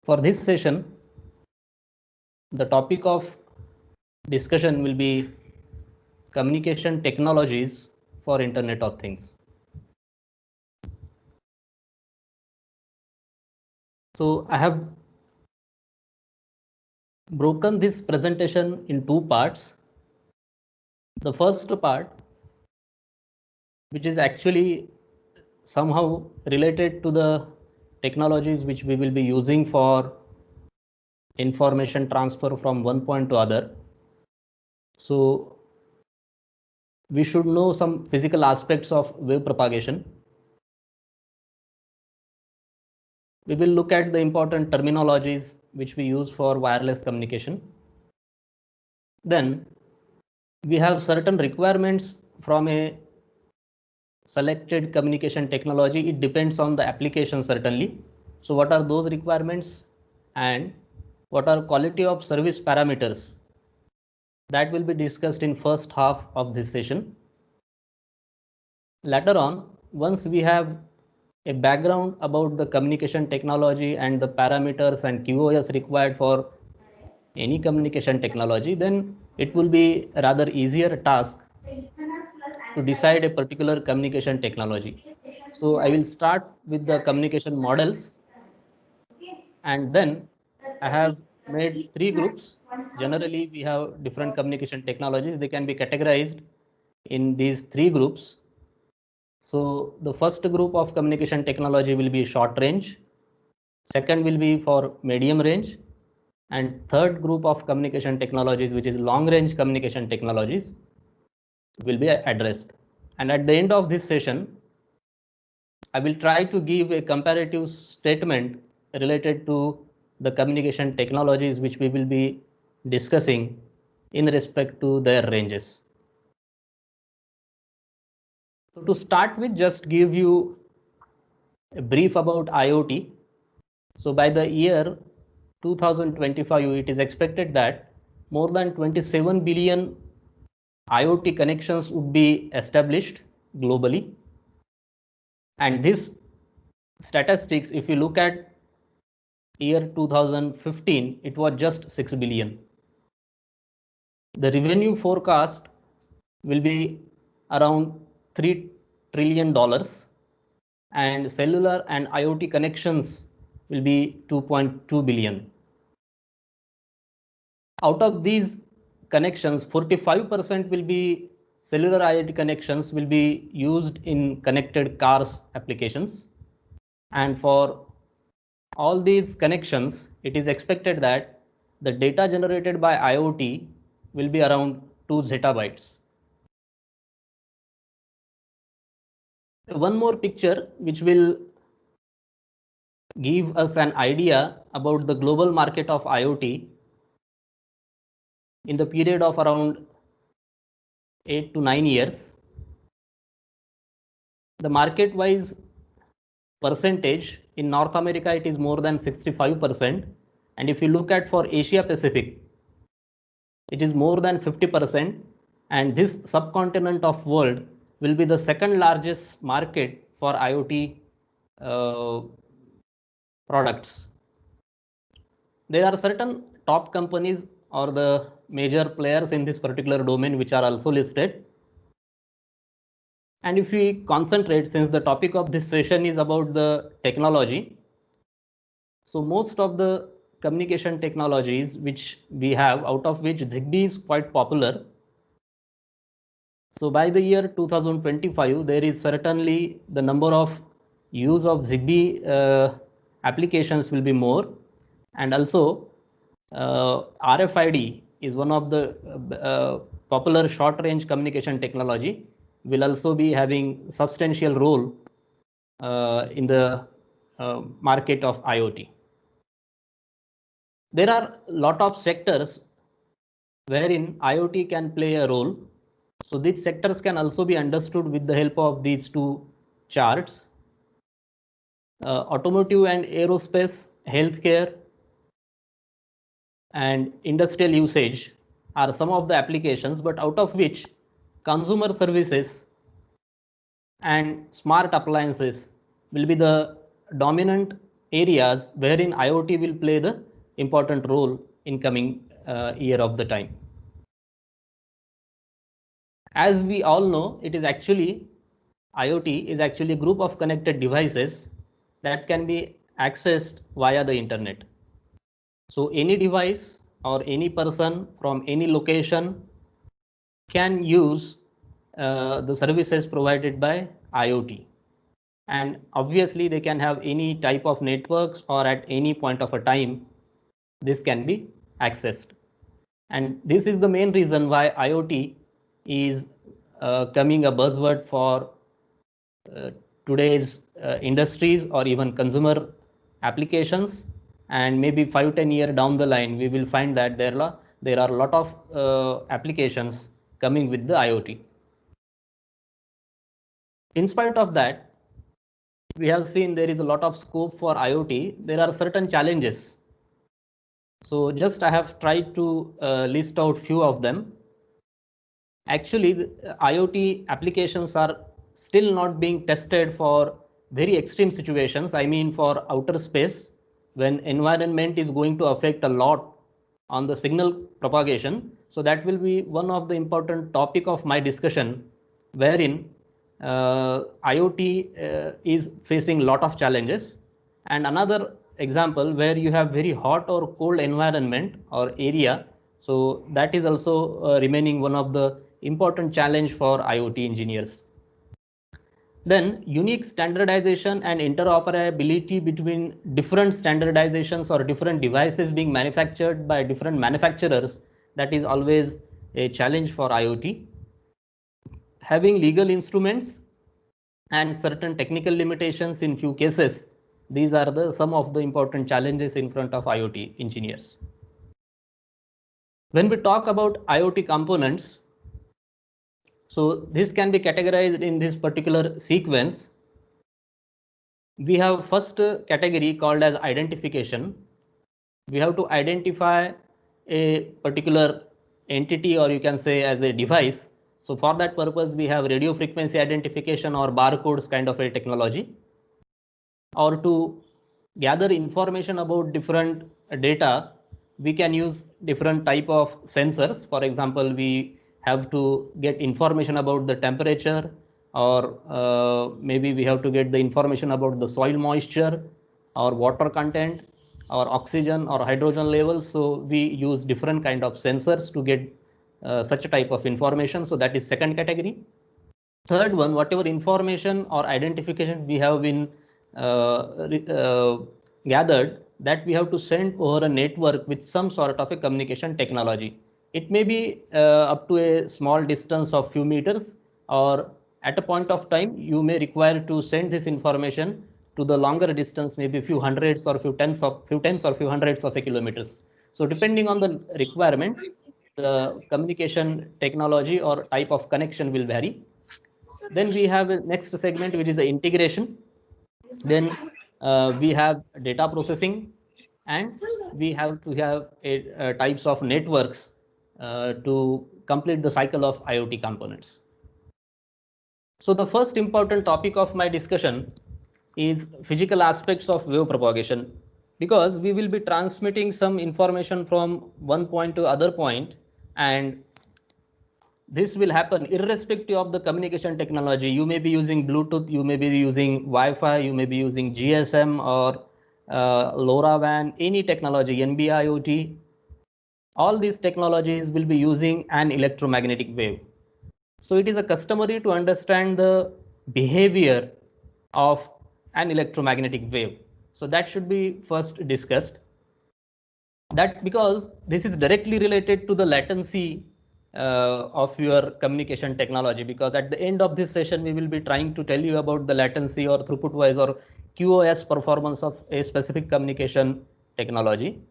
For this session, the topic of discussion will be communication technologies for Internet of Things. So I have broken this presentation in two parts. The first part, which is actually somehow related to the technologies which we will be using for information transfer from one point to other. So we should know some physical aspects of wave propagation. We will look at the important terminologies which we use for wireless communication. Then we have certain requirements from a selected communication technology. It depends on the application certainly. So what are those requirements and what are quality of service parameters? That will be discussed in first half of this session. Later on, once we have a background about the communication technology and the parameters and QoS required for any communication technology, then it will be a rather easier task to decide a particular communication technology. So I will start with the communication models, and then I have made three groups. Generally, we have different communication technologies. They can be categorized in these three groups. So the first group of communication technology will be short range, second will be for medium range, and third group of communication technologies, which is long range communication technologies, will be addressed. And at the end of this session, I will try to give a comparative statement related to the communication technologies which we will be discussing in respect to their ranges. So to start with, just give you a brief about IoT. So by the year 2025, it is expected that more than 27 billion IoT connections would be established globally. And this statistics, if you look at year 2015, it was just 6 billion. The revenue forecast will be around $3 trillion, and cellular and IoT connections will be 2.2 billion. Out of these connections, 45% will be cellular IoT connections will be used in connected cars applications. And for all these connections, it is expected that the data generated by IoT will be around 2 zettabytes. One more picture which will give us an idea about the global market of IoT in the period of around 8 to 9 years. The market wise percentage in North America, it is more than 65%. And if you look at for Asia Pacific, it is more than 50%. And this subcontinent of world will be the second largest market for IoT products. There are certain top companies or the major players in this particular domain which are also listed. And if we concentrate, since the topic of this session is about the technology, so most of the communication technologies which we have, out of which Zigbee is quite popular. So by the year 2025, there is certainly the number of use of Zigbee applications will be more, and also RFID is one of the popular short range communication technology, will also be having substantial role in the market of IoT. There are a lot of sectors wherein IoT can play a role. So these sectors can also be understood with the help of these two charts. Automotive and aerospace, healthcare, and industrial usage are some of the applications, but out of which consumer services and smart appliances will be the dominant areas wherein IoT will play the important role in coming year of the time. As we all know, it is actually IoT is actually a group of connected devices that can be accessed via the internet. So any device or any person from any location can use the services provided by IoT. And obviously they can have any type of networks, or at any point of a time this can be accessed. And this is the main reason why IoT is coming a buzzword for today's industries or even consumer applications. And maybe 5-10 years down the line, we will find that there are a lot of applications coming with the IoT. In spite of that, we have seen there is a lot of scope for IoT. There are certain challenges. So just I have tried to list out few of them. Actually, the IoT applications are still not being tested for very extreme situations. I mean, for outer space, when environment is going to affect a lot on the signal propagation. So that will be one of the important topic of my discussion, wherein IoT is facing a lot of challenges. And another example where you have very hot or cold environment or area. So that is also remaining one of the important challenge for IoT engineers. Then unique standardization and interoperability between different standardizations or different devices being manufactured by different manufacturers, that is always a challenge for IoT. Having legal instruments and certain technical limitations in few cases, these are some of the important challenges in front of IoT engineers. When we talk about IoT components, so this can be categorized in this particular sequence. We have first category called as identification. We have to identify a particular entity, or you can say as a device. So for that purpose, we have radio frequency identification or barcodes kind of a technology. Or to gather information about different data, we can use different type of sensors. For example, we have to get information about the temperature, or maybe we have to get the information about the soil moisture or water content or oxygen or hydrogen levels. So we use different kind of sensors to get such a type of information. So that is second category. Third one, whatever information or identification we have been gathered, that we have to send over a network with some sort of a communication technology. It may be up to a small distance of few meters, or at a point of time you may require to send this information to the longer distance, maybe few hundreds or few tens or few hundreds of kilometers. So depending on the requirement, the communication technology or type of connection will vary. Then we have a next segment, which is the integration. Then we have data processing, and we have to have types of networks to complete the cycle of IoT components. So the first important topic of my discussion is physical aspects of wave propagation, because we will be transmitting some information from one point to other point, and this will happen irrespective of the communication technology. You may be using Bluetooth, you may be using Wi-Fi, you may be using GSM or LoRaWAN, any technology, NB-IoT. All these technologies will be using an electromagnetic wave. So it is a customary to understand the behavior of an electromagnetic wave. So that should be first discussed. That because this is directly related to the latency of your communication technology, because at the end of this session we will be trying to tell you about the latency or throughput wise or QoS performance of a specific communication technology.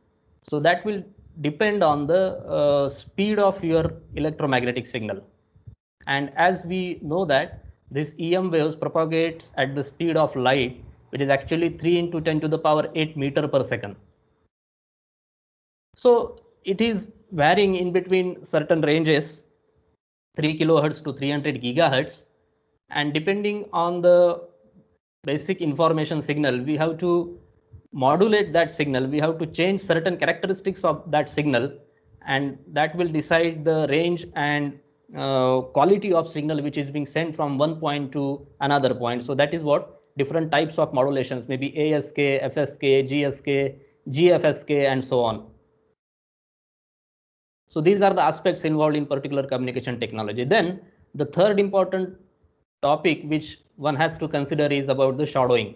So that will depend on the speed of your electromagnetic signal. And as we know that this EM waves propagates at the speed of light, which is actually 3 into 10 to the power 8 meter per second. So it is varying in between certain ranges, 3 kilohertz to 300 gigahertz. And depending on the basic information signal, we have to modulate that signal, we have to change certain characteristics of that signal, and that will decide the range and quality of signal which is being sent from one point to another point. So that is what different types of modulations, maybe ASK, FSK, GSK, GFSK, and so on. So these are the aspects involved in particular communication technology. Then the third important topic which one has to consider is about the shadowing.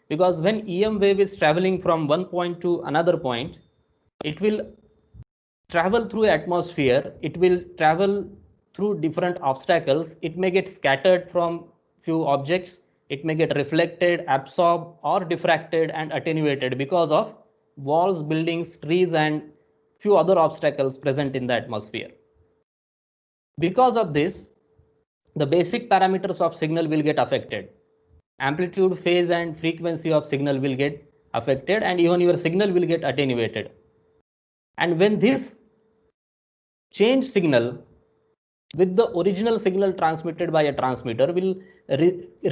Because when EM wave is traveling from one point to another point, it will travel through atmosphere, it will travel through different obstacles, it may get scattered from few objects, it may get reflected, absorbed, or diffracted and attenuated because of walls, buildings, trees, and few other obstacles present in the atmosphere. Because of this, the basic parameters of signal will get affected. Amplitude, phase, and frequency of signal will get affected, and even your signal will get attenuated. And when this change signal with the original signal transmitted by a transmitter will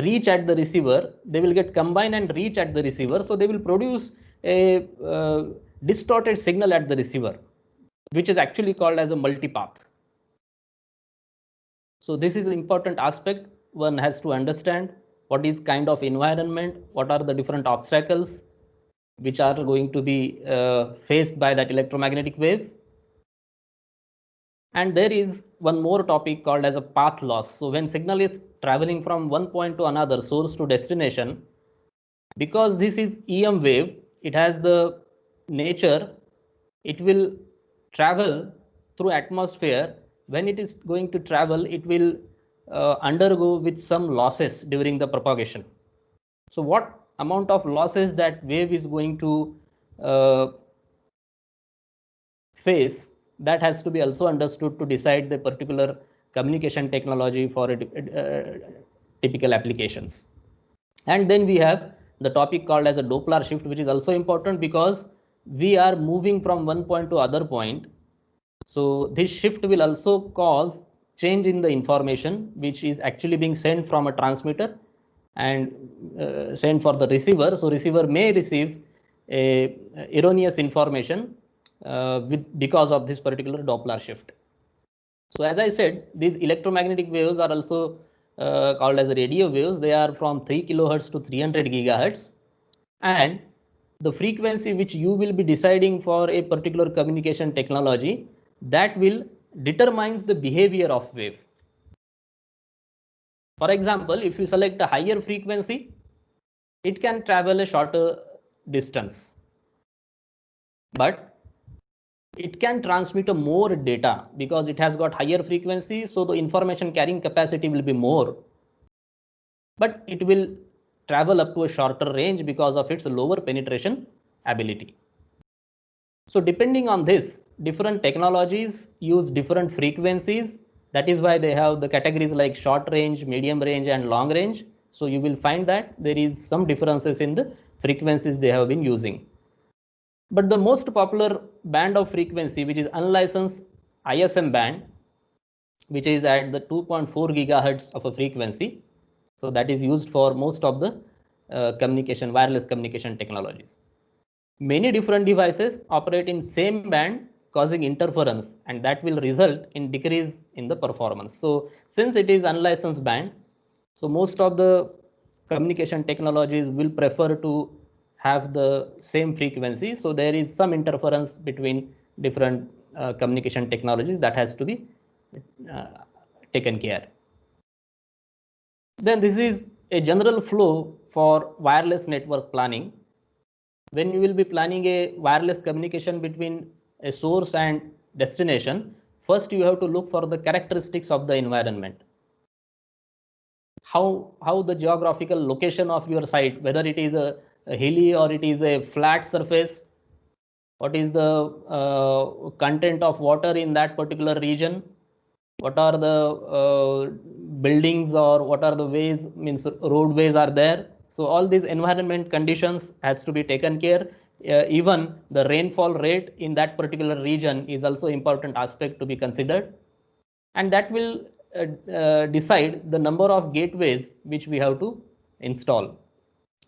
reach at the receiver, they will get combined and reach at the receiver. So they will produce a distorted signal at the receiver, which is actually called as a multipath. So this is an important aspect. One has to understand what is kind of environment, what are the different obstacles which are going to be faced by that electromagnetic wave. And there is one more topic called as a path loss. So when signal is traveling from one point to another, source to destination, because this is EM wave, it has the nature, it will travel through atmosphere. When it is going to travel, it will undergo with some losses during the propagation. So what amount of losses that wave is going to face, that has to be also understood to decide the particular communication technology for typical applications. And then we have the topic called as a Doppler shift, which is also important because we are moving from one point to other point. So this shift will also cause change in the information which is actually being sent from a transmitter and sent for the receiver. So receiver may receive a erroneous information because of this particular Doppler shift. So as I said, these electromagnetic waves are also called as radio waves. They are from 3 kilohertz to 300 gigahertz, and the frequency which you will be deciding for a particular communication technology, that will determines the behavior of wave. For example, if you select a higher frequency, it can travel a shorter distance, but it can transmit a more data because it has got higher frequency, so the information carrying capacity will be more, but it will travel up to a shorter range because of its lower penetration ability. So depending on this, different technologies use different frequencies. That is why they have the categories like short range, medium range, and long range. So you will find that there is some differences in the frequencies they have been using. But the most popular band of frequency, which is unlicensed ISM band, which is at the 2.4 gigahertz of a frequency. So that is used for most of the wireless communication technologies. Many different devices operate in same band, causing interference, and that will result in decrease in the performance. So since it is unlicensed band, so most of the communication technologies will prefer to have the same frequency. So there is some interference between different communication technologies that has to be taken care. Then this is a general flow for wireless network planning. When you will be planning a wireless communication between a source and destination, first you have to look for the characteristics of the environment. How the geographical location of your site, whether it is a hilly or it is a flat surface, what is the content of water in that particular region, what are the buildings or what are the ways, means roadways are there. So all these environment conditions has to be taken care. Even the rainfall rate in that particular region is also important aspect to be considered, and that will decide the number of gateways which we have to install.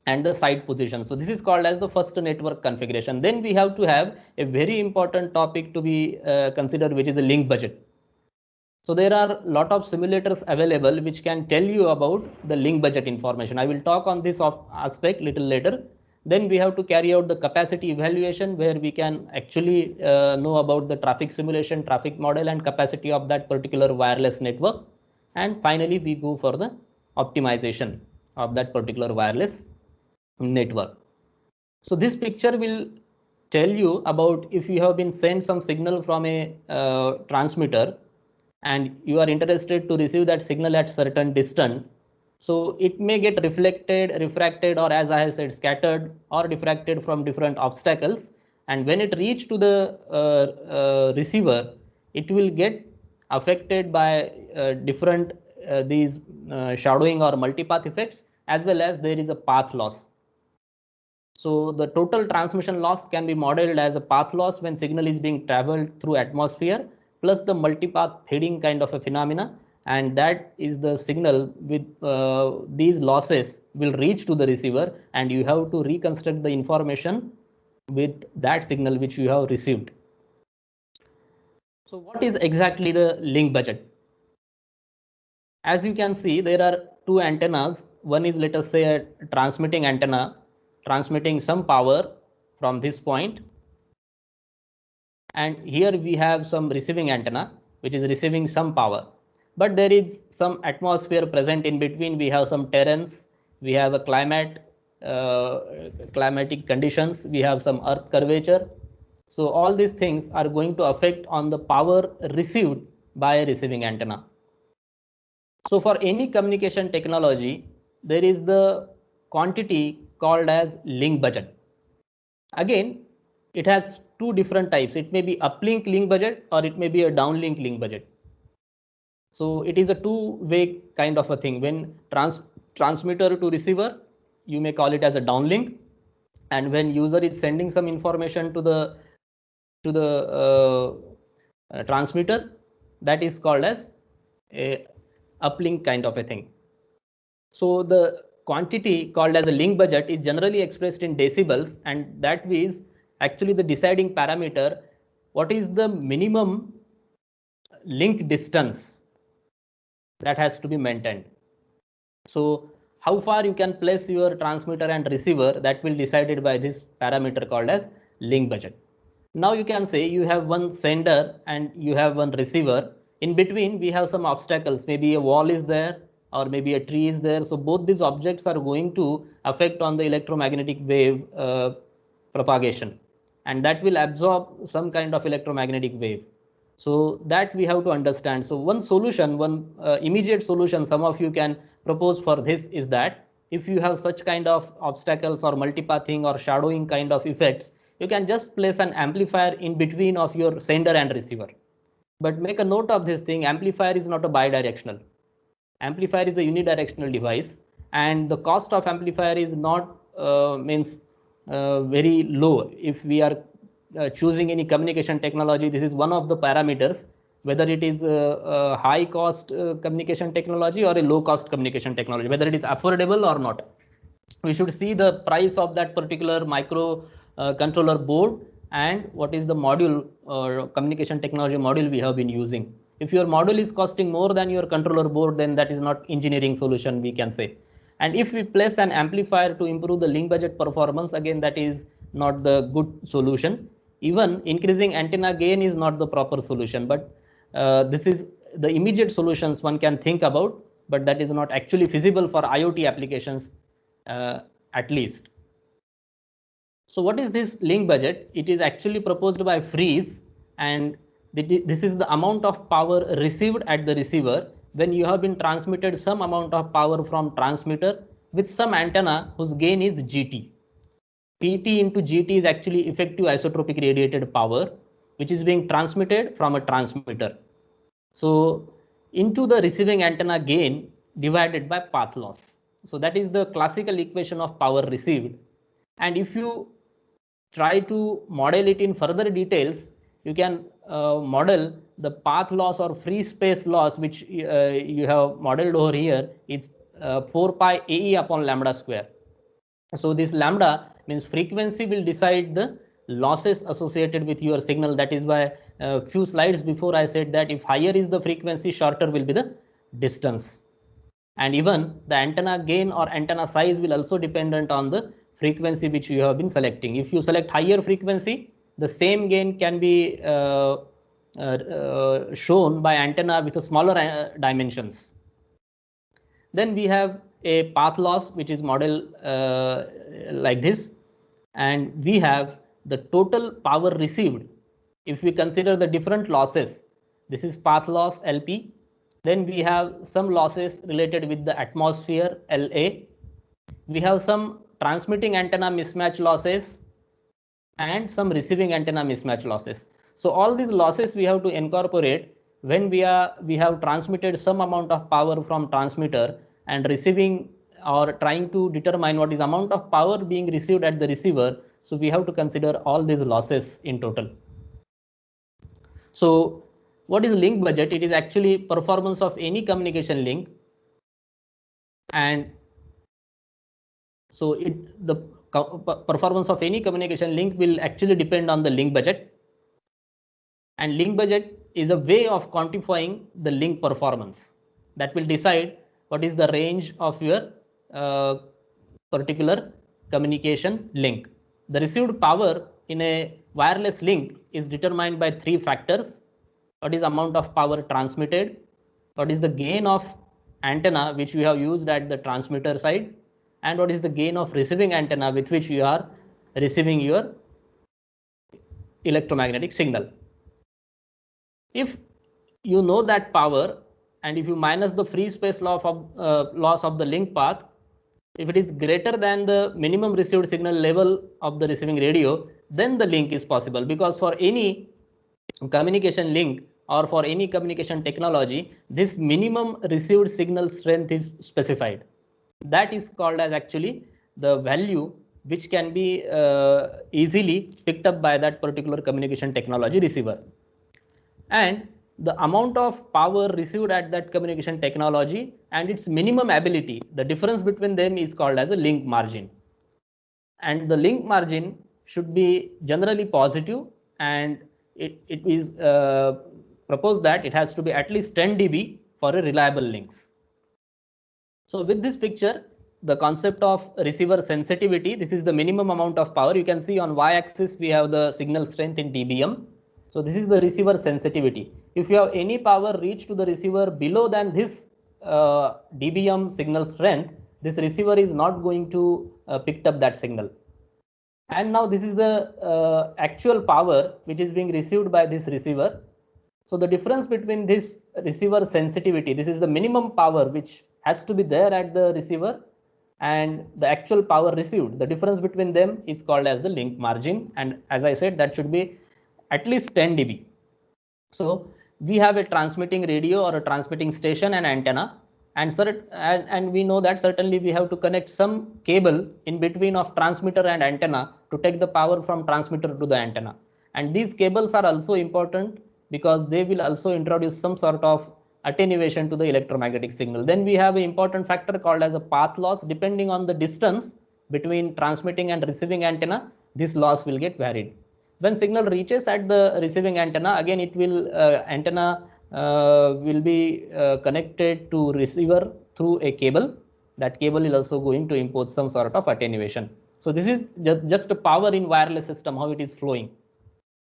and the site position. So this is called as the first network configuration. Then we have to have a very important topic to be considered, which is a link budget. So there are a lot of simulators available which can tell you about the link budget information. I will talk on this aspect little later. Then we have to carry out the capacity evaluation, where we can actually know about the traffic simulation, traffic model, and capacity of that particular wireless network. And finally, we go for the optimization of that particular wireless network. So this picture will tell you about if you have been sent some signal from a transmitter and you are interested to receive that signal at certain distance. So it may get reflected, refracted, or as I have said, scattered or diffracted from different obstacles. And when it reach to the receiver, it will get affected by different these shadowing or multipath effects, as well as there is a path loss. So the total transmission loss can be modeled as a path loss when signal is being traveled through atmosphere, plus the multipath fading kind of a phenomena, and that is the signal with these losses will reach to the receiver, and you have to reconstruct the information with that signal which you have received. So what is exactly the link budget? As you can see, there are two antennas. One is, let us say, a transmitting antenna transmitting some power from this point, and here we have some receiving antenna which is receiving some power, but there is some atmosphere present in between. We have some terrains, we have a climatic conditions, we have some earth curvature. So all these things are going to affect on the power received by a receiving antenna. So for any communication technology, there is the quantity called as link budget. Again, it has two different types. It may be uplink link budget or it may be a downlink link budget. So it is a two-way kind of a thing. When transmitter to receiver, you may call it as a downlink, and when user is sending some information to the transmitter, that is called as a uplink kind of a thing. So the quantity called as a link budget is generally expressed in decibels, and that is actually the deciding parameter. What is the minimum link distance that has to be maintained? So how far you can place your transmitter and receiver, that will be decided by this parameter called as link budget. Now you can say you have one sender and you have one receiver. In between we have some obstacles, maybe a wall is there or maybe a tree is there. So both these objects are going to affect on the electromagnetic wave propagation, and that will absorb some kind of electromagnetic wave. So that we have to understand. So one solution, one immediate solution some of you can propose for this is that if you have such kind of obstacles or multipathing or shadowing kind of effects, you can just place an amplifier in between of your sender and receiver. But make a note of this thing, amplifier is not a bidirectional. Amplifier is a unidirectional device, and the cost of amplifier is not very low. If we are choosing any communication technology, this is one of the parameters, whether it is a high cost communication technology or a low cost communication technology, whether it is affordable or not. We should see the price of that particular micro controller board and what is the module or communication technology module we have been using. If your module is costing more than your controller board, then that is not engineering solution, we can say. And if we place an amplifier to improve the link budget performance, again that is not the good solution. Even increasing antenna gain is not the proper solution, but this is the immediate solutions one can think about, but that is not actually feasible for IoT applications at least. So what is this link budget? It is actually proposed by Fries, and this is the amount of power received at the receiver when you have been transmitted some amount of power from transmitter with some antenna whose gain is GT. PT into GT is actually effective isotropic radiated power, which is being transmitted from a transmitter. So into the receiving antenna gain divided by path loss. So that is the classical equation of power received. And if you try to model it in further details, you can model the path loss or free space loss, which you have modeled over here. It's 4 pi AE upon lambda square. So this lambda means frequency will decide the losses associated with your signal. That is why a few slides before I said that if higher is the frequency, shorter will be the distance. And even the antenna gain or antenna size will also dependent on the frequency which you have been selecting. If you select higher frequency, the same gain can be shown by antenna with a smaller dimensions. Then we have a path loss which is model like this, and we have the total power received. If we consider the different losses, this is path loss LP. Then we have some losses related with the atmosphere LA. We have some transmitting antenna mismatch losses and some receiving antenna mismatch losses. So all these losses we have to incorporate when we have transmitted some amount of power from transmitter and receiving or trying to determine what is amount of power being received at the receiver. So we have to consider all these losses in total. So what is link budget? It is actually performance of any communication link, and so the performance of any communication link will actually depend on the link budget. And link budget is a way of quantifying the link performance that will decide what is the range of your particular communication link. The received power in a wireless link is determined by three factors. What is amount of power transmitted? What is the gain of antenna which you have used at the transmitter side? And what is the gain of receiving antenna with which you are receiving your electromagnetic signal? If you know that power, and if you minus the free space loss of the link path, if it is greater than the minimum received signal level of the receiving radio, then the link is possible, because for any communication link or for any communication technology, this minimum received signal strength is specified. That is called as actually the value which can be easily picked up by that particular communication technology receiver. And the amount of power received at that communication technology and its minimum ability, the difference between them is called as a link margin. And the link margin should be generally positive, and it is proposed that it has to be at least 10 dB for a reliable links. So with this picture, the concept of receiver sensitivity, this is the minimum amount of power. You can see on y-axis we have the signal strength in dBm. So this is the receiver sensitivity. If you have any power reach to the receiver below than this dBm signal strength, this receiver is not going to pick up that signal. And now this is the actual power which is being received by this receiver. So the difference between this receiver sensitivity, this is the minimum power which has to be there at the receiver, and the actual power received, the difference between them is called as the link margin. And as I said, that should be at least 10 dB. So we have a transmitting radio or a transmitting station and antenna, and we know that certainly we have to connect some cable in between of transmitter and antenna to take the power from transmitter to the antenna. And these cables are also important because they will also introduce some sort of attenuation to the electromagnetic signal. Then we have an important factor called as a path loss. Depending on the distance between transmitting and receiving antenna, this loss will get varied. When signal reaches at the receiving antenna, again it will antenna will be connected to receiver through a cable. That cable is also going to impose some sort of attenuation. So this is just a power in wireless system, how it is flowing.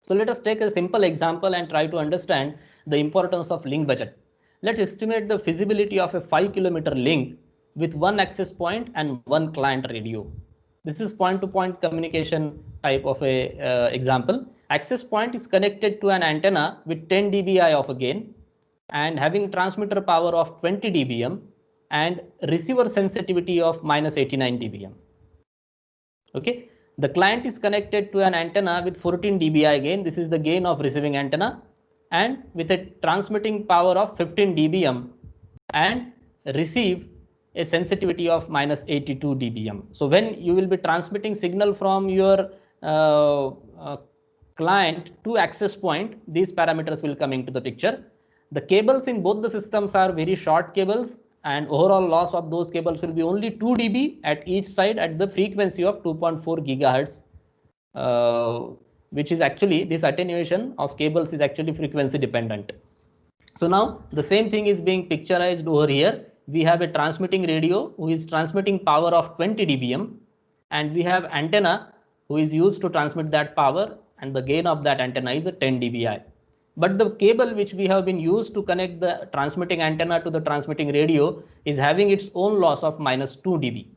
So let us take a simple example and try to understand the importance of link budget. Let's estimate the feasibility of a 5-kilometer link with one access point and one client radio. This is point-to-point communication type of a example. Access point is connected to an antenna with 10 dBi of a gain and having transmitter power of 20 dBm and receiver sensitivity of -89 dBm. Okay, the client is connected to an antenna with 14 dBi gain. This is the gain of receiving antenna, and with a transmitting power of 15 dBm and receive a sensitivity of -82 dBm. So when you will be transmitting signal from your client to access point, these parameters will come into the picture. The cables in both the systems are very short cables, and overall loss of those cables will be only 2 dB at each side at the frequency of 2.4 gigahertz, which is actually, this attenuation of cables is actually frequency dependent. So now the same thing is being picturized over here. We have a transmitting radio who is transmitting power of 20 dBm, and we have antenna who is used to transmit that power, and the gain of that antenna is a 10 dBi. But the cable which we have been used to connect the transmitting antenna to the transmitting radio is having its own loss of minus 2 dB.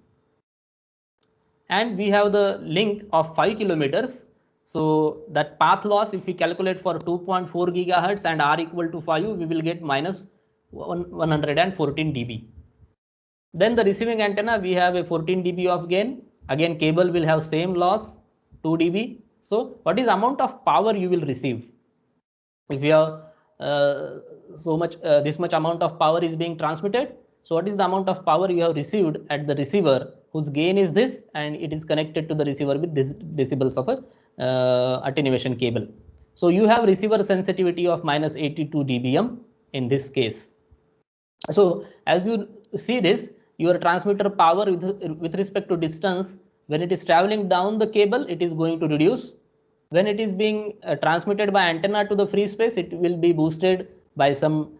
And we have the link of 5 kilometers. So that path loss, if we calculate for 2.4 gigahertz and R equal to 5, we will get minus 114 dB. Then the receiving antenna, we have a 14 dB of gain. Again, cable will have same loss, 2 dB. So what is the amount of power you will receive? If you have this much amount of power is being transmitted, so what is the amount of power you have received at the receiver, whose gain is this, and it is connected to the receiver with this decibels of a attenuation cable. So you have receiver sensitivity of minus 82 dBm in this case. So as you see this, your transmitter power with respect to distance, when it is traveling down the cable, it is going to reduce. When it is being transmitted by antenna to the free space, it will be boosted by some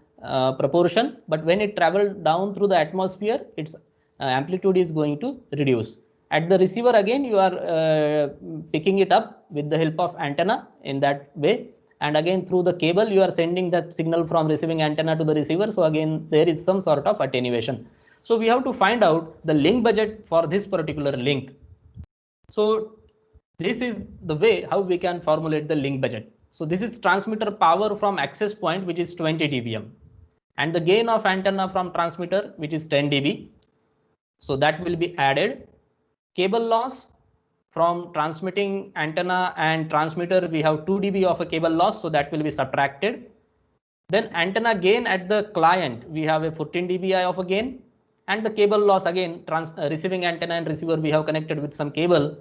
proportion. But when it travels down through the atmosphere, its amplitude is going to reduce. At the receiver, again, you are picking it up with the help of antenna in that way. And again, through the cable, you are sending that signal from receiving antenna to the receiver. So again, there is some sort of attenuation. So we have to find out the link budget for this particular link. So this is the way how we can formulate the link budget. So this is transmitter power from access point, which is 20 dBm, and the gain of antenna from transmitter, which is 10 dB. So that will be added. Cable loss from transmitting antenna and transmitter, we have 2 dB of a cable loss, so that will be subtracted. Then antenna gain at the client, we have a 14 dBi of a gain, and the cable loss, again, receiving antenna and receiver, we have connected with some cable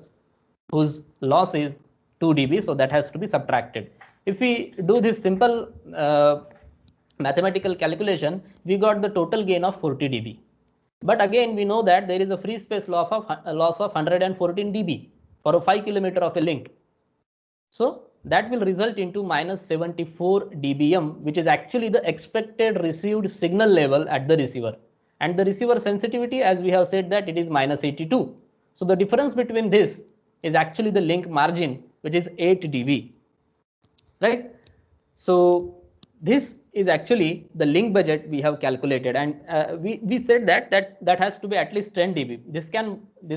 whose loss is 2 dB, so that has to be subtracted. If we do this simple mathematical calculation, we got the total gain of 40 dB. But again, we know that there is a free space loss of 114 dB for a 5 kilometer of a link. So that will result into minus 74 dBm, which is actually the expected received signal level at the receiver. And the receiver sensitivity, as we have said, that it is minus 82. So the difference between this is actually the link margin, which is 8 dB, right? So this is actually the link budget we have calculated, and we said that has to be at least 10 dB. This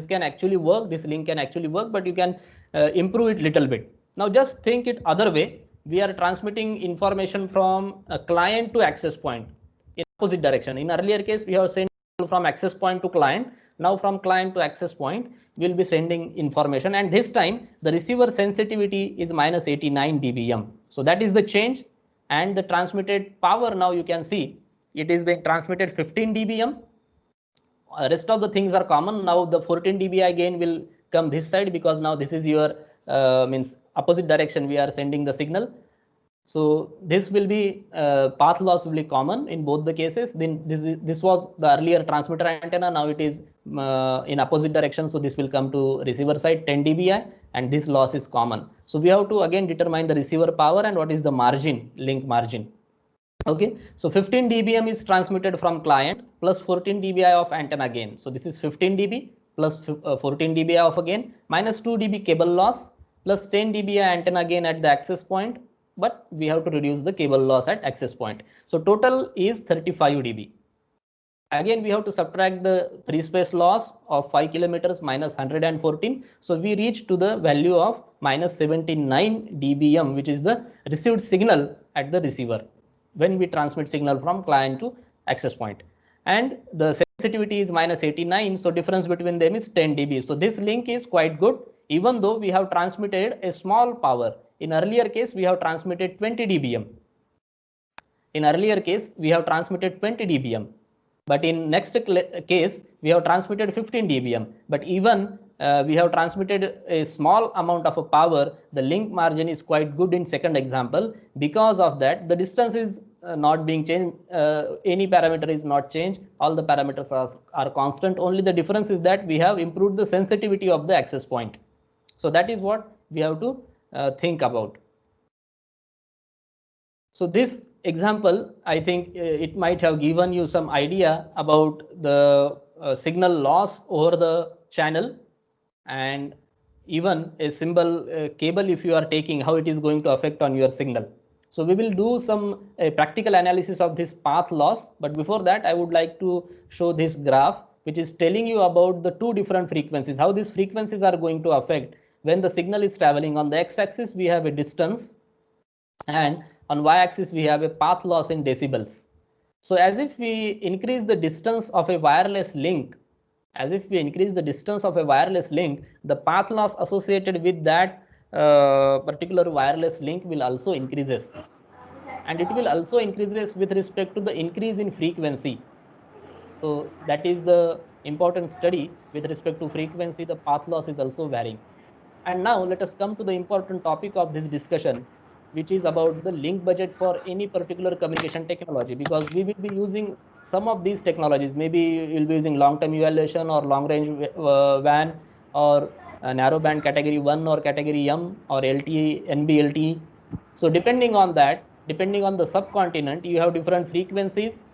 can actually work. This link can actually work, but you can improve it little bit. Now just think it other way. We are transmitting information from a client to access point in opposite direction. In earlier case, we have sent from access point to client. Now from client to access point, we will be sending information, and this time the receiver sensitivity is minus 89 dBm. So that is the change. And the transmitted power, now you can see it is being transmitted 15 dBm. Rest of the things are common. Now the 14 dBi gain will come this side, because now this is your means opposite direction we are sending the signal. So this will be path loss will be common in both the cases. Then this was the earlier transmitter antenna. Now it is in opposite direction. So this will come to receiver side 10 dBi, and this loss is common. So we have to again determine the receiver power and what is the margin, link margin. Okay, so 15 dBm is transmitted from client plus 14 dBi of antenna gain. So this is 15 dB plus 14 dBi of again minus 2 dB cable loss plus 10 dBi antenna gain at the access point. But we have to reduce the cable loss at access point. So total is 35 dB. Again, we have to subtract the free space loss of 5 kilometers minus 114. So we reach to the value of minus 79 dBm, which is the received signal at the receiver when we transmit signal from client to access point. And the sensitivity is minus 89. So difference between them is 10 dB. So this link is quite good, even though we have transmitted a small power. In earlier case, we have transmitted 20 dBm. In earlier case, we have transmitted 20 dBm. But in next case, we have transmitted 15 dBm. But even we have transmitted a small amount of a power, the link margin is quite good in second example. Because of that, the distance is not being changed. Any parameter is not changed. All the parameters are constant. Only the difference is that we have improved the sensitivity of the access point. So that is what we have to think about. So this example, I think it might have given you some idea about the signal loss over the channel, and even a simple cable, if you are taking, how it is going to affect on your signal. So we will do some practical analysis of this path loss. But before that, I would like to show this graph, which is telling you about the two different frequencies, how these frequencies are going to affect when the signal is traveling. On the x-axis, we have a distance, and on y-axis we have a path loss in decibels. So as if we increase the distance of a wireless link, the path loss associated with that particular wireless link will also increases, and it will also increases with respect to the increase in frequency. So that is the important study. With respect to frequency, the path loss is also varying. And now let us come to the important topic of this discussion, which is about the link budget for any particular communication technology, because we will be using some of these technologies. Maybe you'll be using long-term evaluation or long-range WAN, or narrowband category 1 or category M, or LTE, NB-LTE. So depending on that, depending on the subcontinent, you have different frequencies.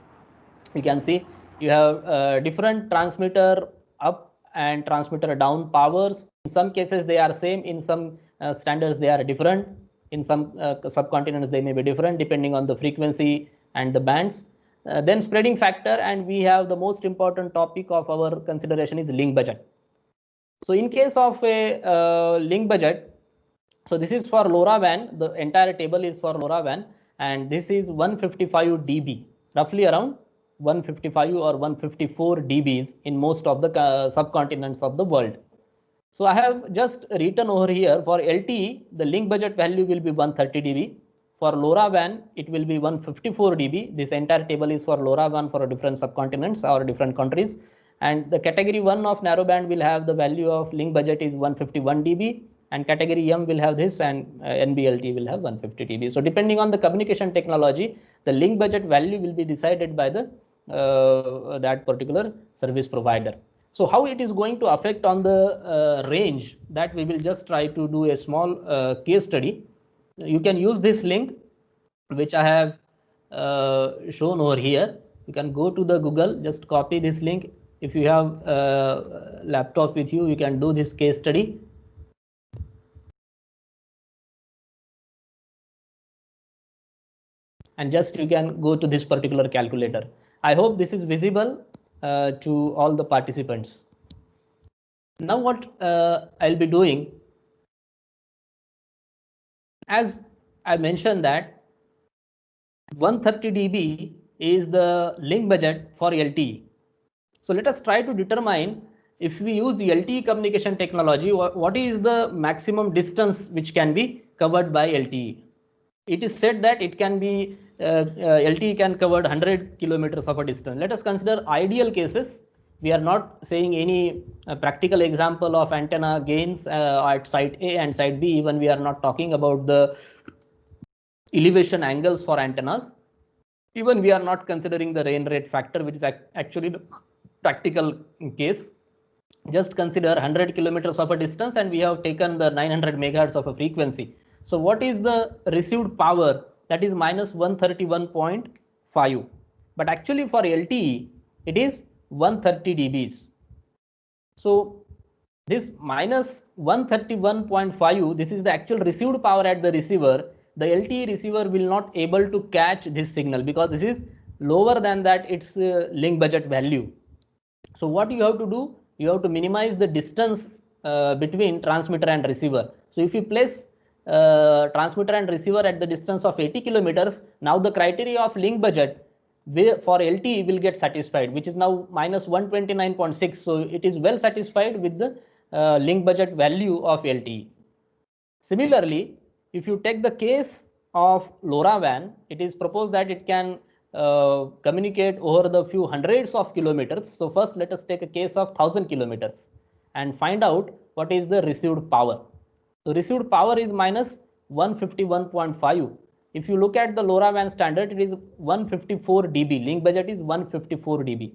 You can see you have different transmitter up and transmitter down powers. In some cases they are same, in some standards they are different, in some subcontinents they may be different depending on the frequency and the bands. Then spreading factor, and we have the most important topic of our consideration is link budget. So in case of a link budget, so this is for LoRaWAN, the entire table is for LoRaWAN, and this is 155 dB, roughly around 155 or 154 dBs in most of the subcontinents of the world. So I have just written over here for LTE, the link budget value will be 130 dB. For LoRaWAN, it will be 154 dB. This entire table is for LoRaWAN for different subcontinents or different countries. And the category 1 of narrowband will have the value of link budget is 151 dB. And category M will have this, and NB-LTE will have 150 dB. So depending on the communication technology, the link budget value will be decided by the that particular service provider. So how it is going to affect on the range, that we will just try to do a small case study. You can use this link which I have shown over here. You can go to the Google, just copy this link. If you have a laptop with you, you can do this case study. And just you can go to this particular calculator. I hope this is visible to all the participants. Now what I'll be doing, as I mentioned that 130 dB is the link budget for LTE. So let us try to determine, if we use LTE communication technology, what is the maximum distance which can be covered by LTE. It is said that it can be LTE can cover 100 kilometers of a distance. Let us consider ideal cases. We are not saying any practical example of antenna gains at site A and site B. Even we are not talking about the elevation angles for antennas. Even we are not considering the rain rate factor, which is actually the practical case. Just consider 100 kilometers of a distance, and we have taken the 900 megahertz of a frequency. So what is the received power? That is minus 131.5. But actually for LTE, it is 130 dBs. So this minus 131.5, this is the actual received power at the receiver. The LTE receiver will not able to catch this signal because this is lower than that its link budget value. So what you have to do? You have to minimize the distance between transmitter and receiver. So if you place transmitter and receiver at the distance of 80 kilometers, now the criteria of link budget for LTE will get satisfied, which is now minus 129.6. So it is well satisfied with the link budget value of LTE. Similarly, if you take the case of LoRaWAN, it is proposed that it can communicate over the few hundreds of kilometers. So first let us take a case of 1000 kilometers and find out what is the received power. So received power is minus 151.5. if you look at the LoRaWAN standard, it is 154 dB. Link budget is 154 dB.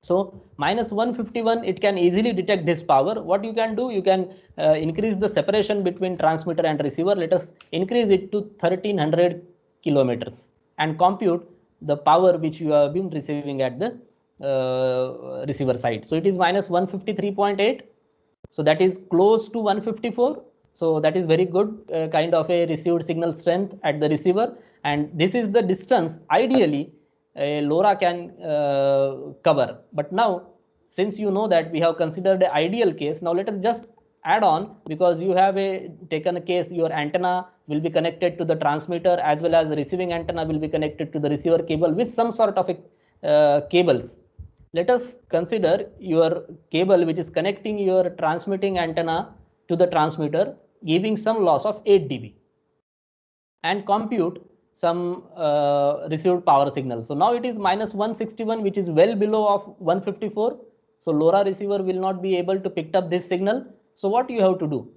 So minus 151, it can easily detect this power. What you can do, you can increase the separation between transmitter and receiver. Let us increase it to 1300 kilometers and compute the power which you have been receiving at the receiver side. So it is minus 153.8. So that is close to 154. So that is very good kind of a received signal strength at the receiver. And this is the distance ideally LoRa can cover. But now, since you know that we have considered the ideal case, now let us just add on, because you have taken a case your antenna will be connected to the transmitter as well as the receiving antenna will be connected to the receiver cable with some sort of cables. Let us consider your cable which is connecting your transmitting antenna to the transmitter, giving some loss of 8 dB, and compute some received power signal. So now it is minus 161, which is well below of 154. So LoRa receiver will not be able to pick up this signal. So what you have to do?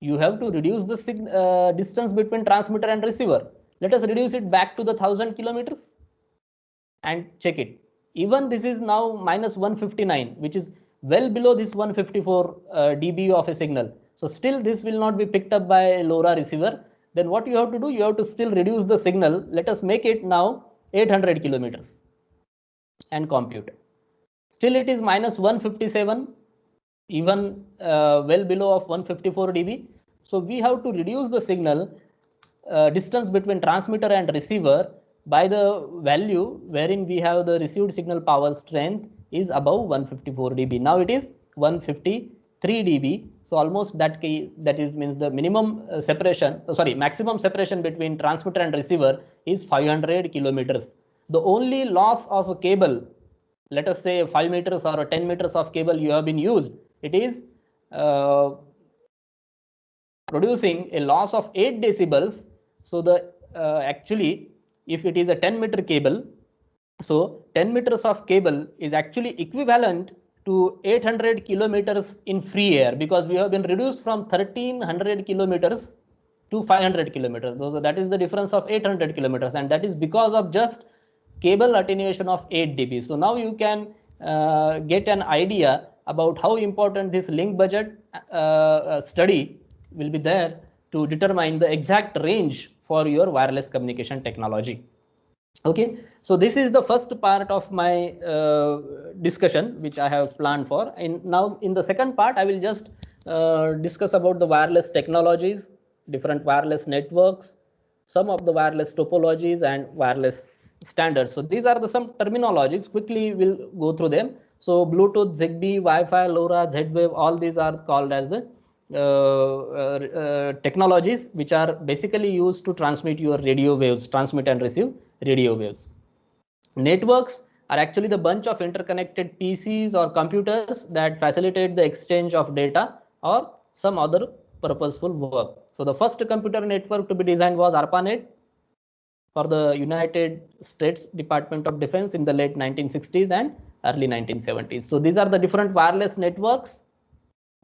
You have to reduce the distance between transmitter and receiver. Let us reduce it back to the 1000 kilometers and check it. Even this is now minus 159, which is well below this 154 dB of a signal. So still this will not be picked up by LoRa receiver. Then what you have to do, you have to still reduce the signal. Let us make it now 800 kilometers and compute. Still it is minus 157, even well below of 154 dB. So we have to reduce the signal distance between transmitter and receiver by the value wherein we have the received signal power strength is above 154 dB. Now it is 153 dB. So almost that case, that is means the minimum maximum separation between transmitter and receiver is 500 kilometers. The only loss of a cable, let us say 5 meters or 10 meters of cable you have been used, it is producing a loss of 8 decibels. So the actually, if it is a 10-meter cable, so 10 meters of cable is actually equivalent to 800 kilometers in free air, because we have been reduced from 1300 kilometers to 500 kilometers. That is the difference of 800 kilometers, and that is because of just cable attenuation of 8 dB. So now you can get an idea about how important this link budget study will be there to determine the exact range for your wireless communication technology. Okay, so this is the first part of my discussion which I have planned for. And now in the second part, I will just discuss about the wireless technologies, different wireless networks, some of the wireless topologies and wireless standards. So these are the some terminologies. Quickly we'll go through them. So Bluetooth, Zigbee, Wi-Fi, LoRa, Z-Wave, all these are called as the technologies which are basically used to transmit your radio waves, transmit and receive radio waves. Networks are actually the bunch of interconnected PCs or computers that facilitate the exchange of data or some other purposeful work. So the first computer network to be designed was ARPANET for the United States Department of Defense in the late 1960s and early 1970s. So these are the different wireless networks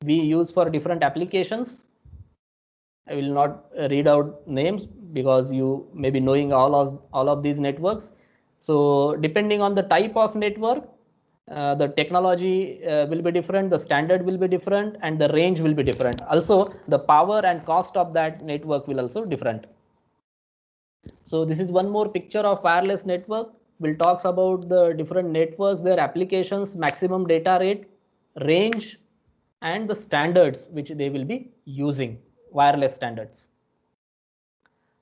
we use for different applications. I will not read out names because you may be knowing all of these networks. So depending on the type of network, the technology will be different, the standard will be different, and the range will be different. Also, the power and cost of that network will also different. So this is one more picture of wireless network. We'll talk about the different networks, their applications, maximum data rate, range, and the standards which they will be using, wireless standards.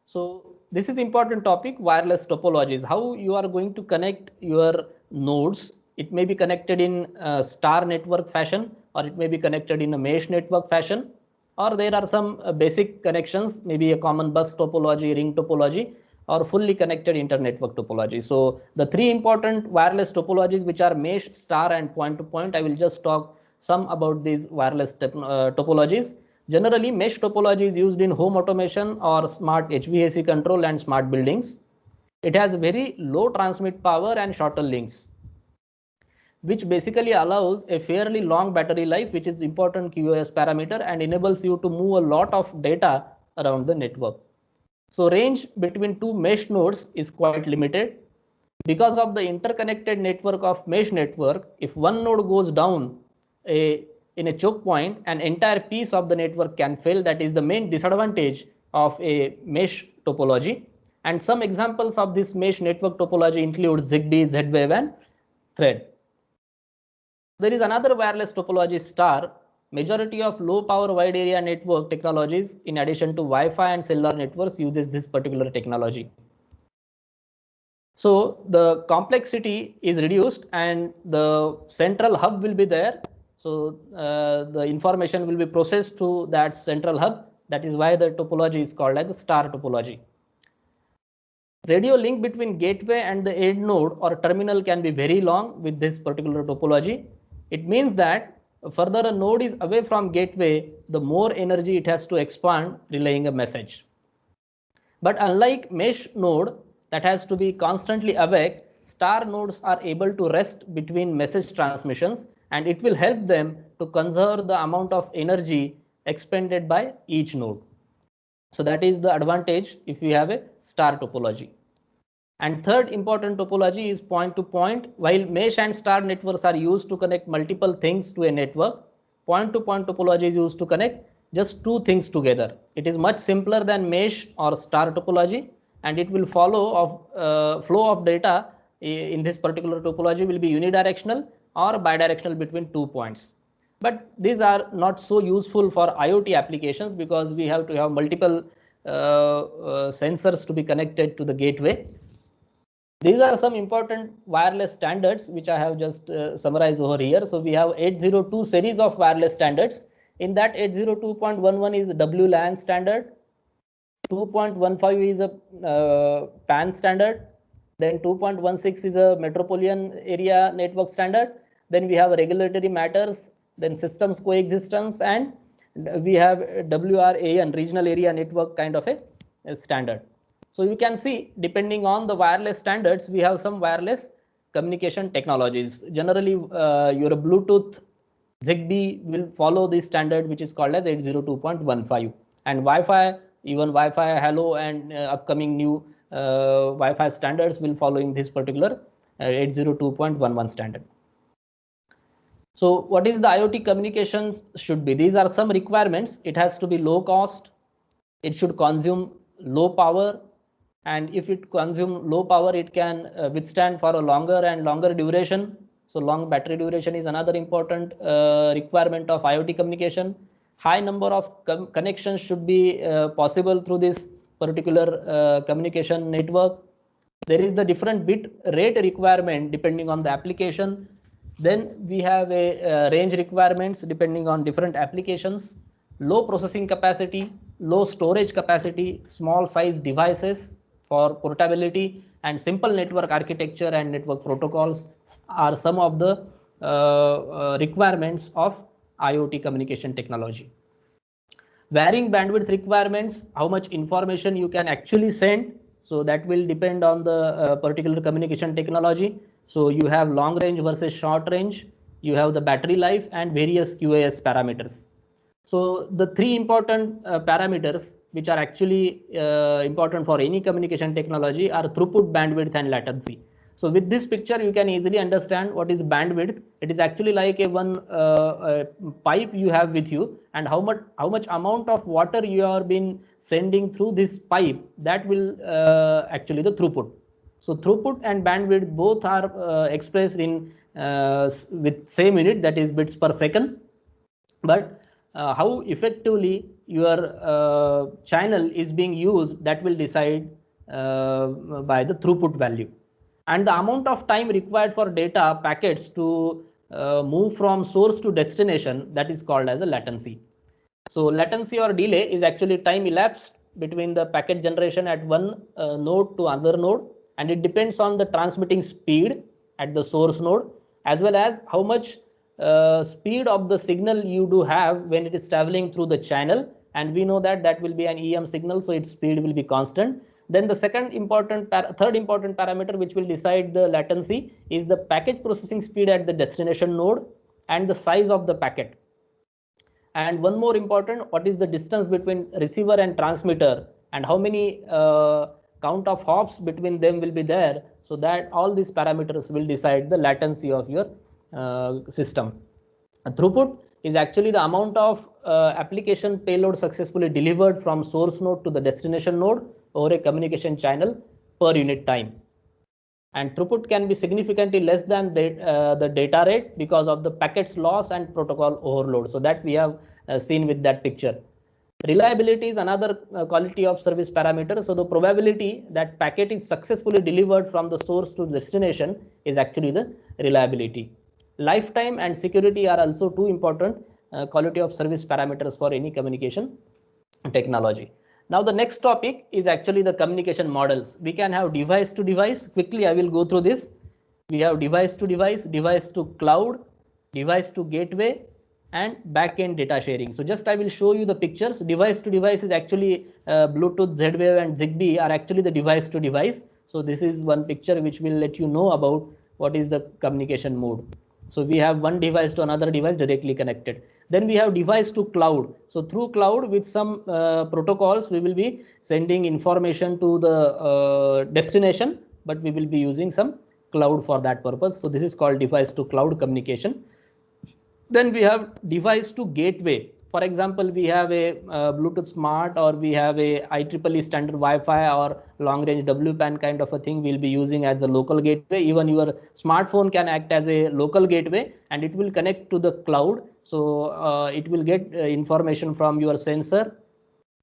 So this is important topic, wireless topologies, how you are going to connect your nodes. It may be connected in a star network fashion, or it may be connected in a mesh network fashion, or there are some basic connections, maybe a common bus topology, ring topology, or fully connected inter-network topology. So the three important wireless topologies, which are mesh, star, and point-to-point, I will just talk some about these wireless topologies. Generally, mesh topology is used in home automation or smart HVAC control and smart buildings. It has very low transmit power and shorter links, which basically allows a fairly long battery life, which is important QoS parameter, and enables you to move a lot of data around the network. So range between two mesh nodes is quite limited. Because of the interconnected network of mesh network, if one node goes down in a choke point, an entire piece of the network can fail. That is the main disadvantage of a mesh topology. And some examples of this mesh network topology include ZigBee, Z-Wave, and Thread. There is another wireless topology, STAR. Majority of low power wide area network technologies, in addition to Wi-Fi and cellular networks, uses this particular technology. So the complexity is reduced and the central hub will be there. So the information will be processed to that central hub. That is why the topology is called as the STAR topology. Radio link between gateway and the end node or terminal can be very long with this particular topology. It means that further a node is away from gateway, the more energy it has to expand relaying a message. But unlike mesh node that has to be constantly awake, STAR nodes are able to rest between message transmissions, and it will help them to conserve the amount of energy expended by each node. So that is the advantage if you have a STAR topology. And third important topology is point to point. While mesh and STAR networks are used to connect multiple things to a network, point to point topology is used to connect just two things together. It is much simpler than mesh or STAR topology, and it will follow of flow of data in this particular topology will be unidirectional or bidirectional between 2 points. But these are not so useful for IoT applications because we have to have multiple sensors to be connected to the gateway. These are some important wireless standards which I have just summarized over here. So we have 802 series of wireless standards. In that 802.11 is WLAN standard, 2.15 is a PAN standard, then 2.16 is a metropolitan area network standard, then we have regulatory matters, then systems coexistence, and we have WRAN, regional area network kind of a standard. So you can see, depending on the wireless standards, we have some wireless communication technologies. Generally, your Bluetooth, ZigBee will follow this standard, which is called as 802.15, and Wi-Fi, even Wi-Fi Hello and upcoming new Wi-Fi standards will follow in this particular 802.11 standard. So what is the IoT communication should be? These are some requirements. It has to be low cost. It should consume low power. And if it consumes low power, it can withstand for a longer and longer duration. So long battery duration is another important requirement of IoT communication. High number of connections should be possible through this particular communication network. There is the different bit rate requirement depending on the application. Then we have a range requirements depending on different applications. Low processing capacity, low storage capacity, small size devices for portability, and simple network architecture and network protocols are some of the requirements of IoT communication technology. Varying bandwidth requirements, how much information you can actually send. So that will depend on the particular communication technology. So you have long range versus short range, you have the battery life and various QoS parameters. So the three important parameters which are actually important for any communication technology are throughput, bandwidth, and latency. So with this picture, you can easily understand what is bandwidth. It is actually like a one pipe you have with you, and how much amount of water you are been sending through this pipe, that will actually the throughput. So throughput and bandwidth both are expressed in with same unit, that is bits per second. But how effectively your channel is being used, that will decide by the throughput value. And the amount of time required for data packets to move from source to destination, that is called as a latency. So latency or delay is actually time elapsed between the packet generation at one node to another node, and it depends on the transmitting speed at the source node, as well as how much speed of the signal you do have when it is traveling through the channel, and we know that that will be an EM signal, so its speed will be constant. Then the third important parameter which will decide the latency is the packet processing speed at the destination node and the size of the packet. And one more important, what is the distance between receiver and transmitter and how many count of hops between them will be there, so that all these parameters will decide the latency of your system. Throughput is actually the amount of application payload successfully delivered from source node to the destination node over a communication channel per unit time. And throughput can be significantly less than the data rate because of the packets loss and protocol overload. So that we have seen with that picture. Reliability is another quality of service parameter. So the probability that packet is successfully delivered from the source to destination is actually the reliability. Lifetime and security are also two important quality of service parameters for any communication technology. Now the next topic is actually the communication models. We can have device to device. Quickly I will go through this. We have device to device, device to cloud, device to gateway, and backend data sharing. So just I will show you the pictures. Device to device is actually Bluetooth, Z-Wave and Zigbee are actually the device to device. So this is one picture which will let you know about what is the communication mode. So we have one device to another device directly connected. Then we have device to cloud. So through cloud with some protocols, we will be sending information to the destination, but we will be using some cloud for that purpose. So this is called device to cloud communication. Then we have device to gateway. For example, we have a Bluetooth Smart, or we have a IEEE standard Wi-Fi or long range WPAN kind of a thing we'll be using as a local gateway. Even your smartphone can act as a local gateway, and it will connect to the cloud. So it will get information from your sensor.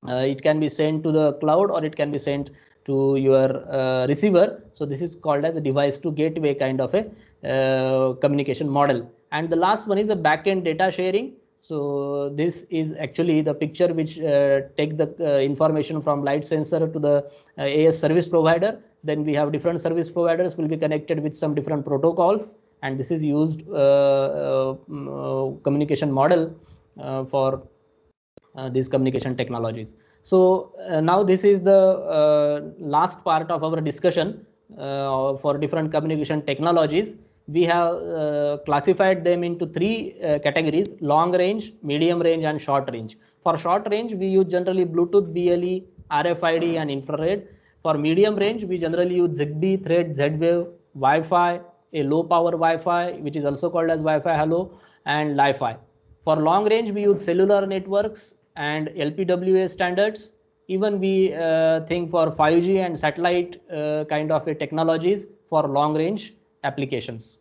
It can be sent to the cloud, or it can be sent to your receiver. So this is called as a device to gateway kind of a communication model. And the last one is a backend data sharing. So this is actually the picture which take the information from light sensor to the AS service provider. Then we have different service providers will be connected with some different protocols, and this is used communication model for these communication technologies. So now this is the last part of our discussion for different communication technologies. We have classified them into three categories: long range, medium range, and short range. For short range, we use generally Bluetooth, BLE, RFID, and infrared. For medium range, we generally use Zigbee, Thread, Z-Wave, Wi-Fi, a low power Wi-Fi, which is also called as Wi-Fi Hello, and Li-Fi. For long range, we use cellular networks and LPWA standards. Even we think for 5G and satellite kind of a technologies for long range applications.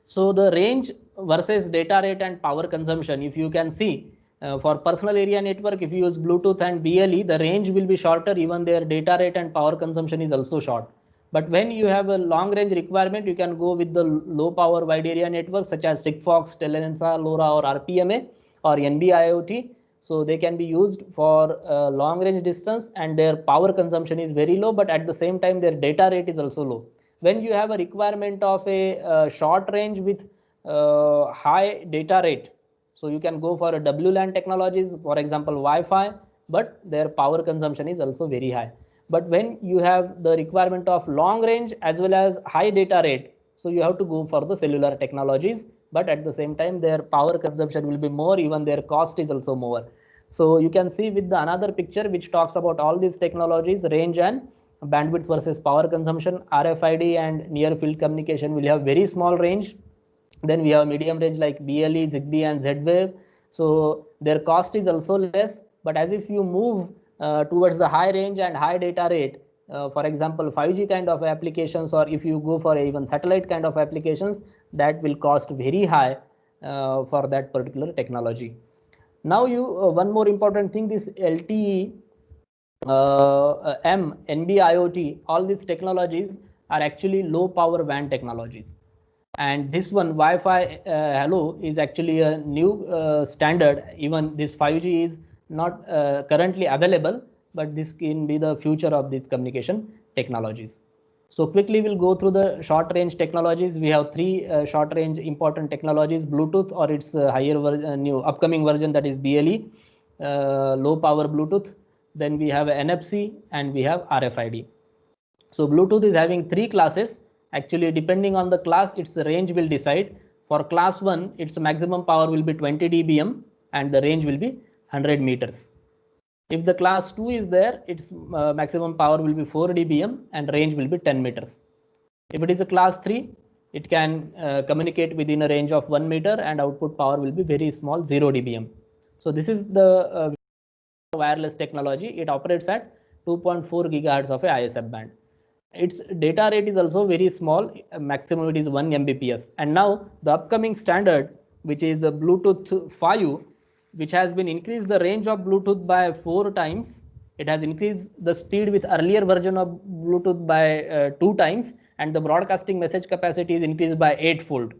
So the range versus data rate and power consumption, if you can see for personal area network, if you use Bluetooth and BLE, the range will be shorter, even their data rate and power consumption is also short. But when you have a long range requirement, you can go with the low power wide area network such as Sigfox, Telensa, LoRa, or RPMA, or NB-IoT. So they can be used for long range distance, and their power consumption is very low, but at the same time their data rate is also low. When you have a requirement of a short range with high data rate, so you can go for a WLAN technologies, for example Wi-Fi, but their power consumption is also very high. But when you have the requirement of long range as well as high data rate, so you have to go for the cellular technologies, but at the same time their power consumption will be more, even their cost is also more. So you can see with the another picture which talks about all these technologies, range and bandwidth versus power consumption. RFID and near field communication will have very small range. Then we have medium range like BLE, Zigbee, and Z-Wave. So their cost is also less. But as if you move towards the high range and high data rate, for example 5G kind of applications, or if you go for even satellite kind of applications, that will cost very high for that particular technology. Now you one more important thing, this LTE, NB-IoT, all these technologies are actually low power WAN technologies. And this one Wi-Fi Hello is actually a new standard. Even this 5G is not currently available, but this can be the future of these communication technologies. So quickly we'll go through the short range technologies. We have three short range important technologies: Bluetooth, or its higher new upcoming version, that is BLE, low power Bluetooth. Then we have NFC, and we have RFID. So Bluetooth is having three classes. Actually, depending on the class, its range will decide. For class 1, its maximum power will be 20 dBm and the range will be 100 meters. If the class 2 is there, its maximum power will be 4 dBm and range will be 10 meters. If it is a class 3, it can communicate within a range of 1 meter and output power will be very small, 0 dBm. So this is the wireless technology. It operates at 2.4 gigahertz of a ISM band. Its data rate is also very small, maximum it is 1 Mbps. And now the upcoming standard, which is a Bluetooth 5, which has been increased the range of Bluetooth by 4 times. It has increased the speed with earlier version of Bluetooth by 2 times, and the broadcasting message capacity is increased by 8-fold.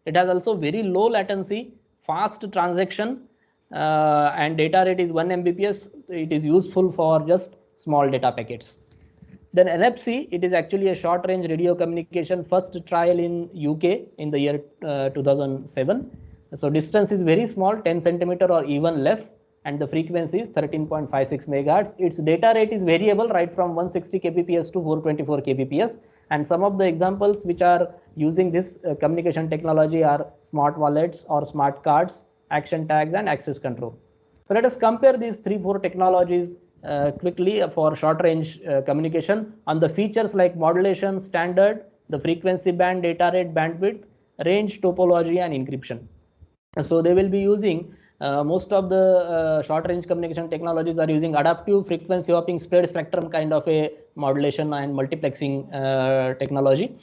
It has also very low latency, fast transaction, and data rate is 1 Mbps. It is useful for just small data packets. Then NFC, it is actually a short range radio communication, first trial in UK in the year 2007. So distance is very small, 10 centimeter or even less, and the frequency is 13.56 megahertz. Its data rate is variable, right from 160 kbps to 424 kbps. And some of the examples which are using this communication technology are smart wallets or smart cards, action tags, and access control. So let us compare these 3-4 technologies quickly for short range communication on the features like modulation, standard, the frequency band, data rate, bandwidth, range, topology, and encryption. So they will be using most of the short range communication technologies are using adaptive frequency hopping spread spectrum kind of a modulation and multiplexing technology.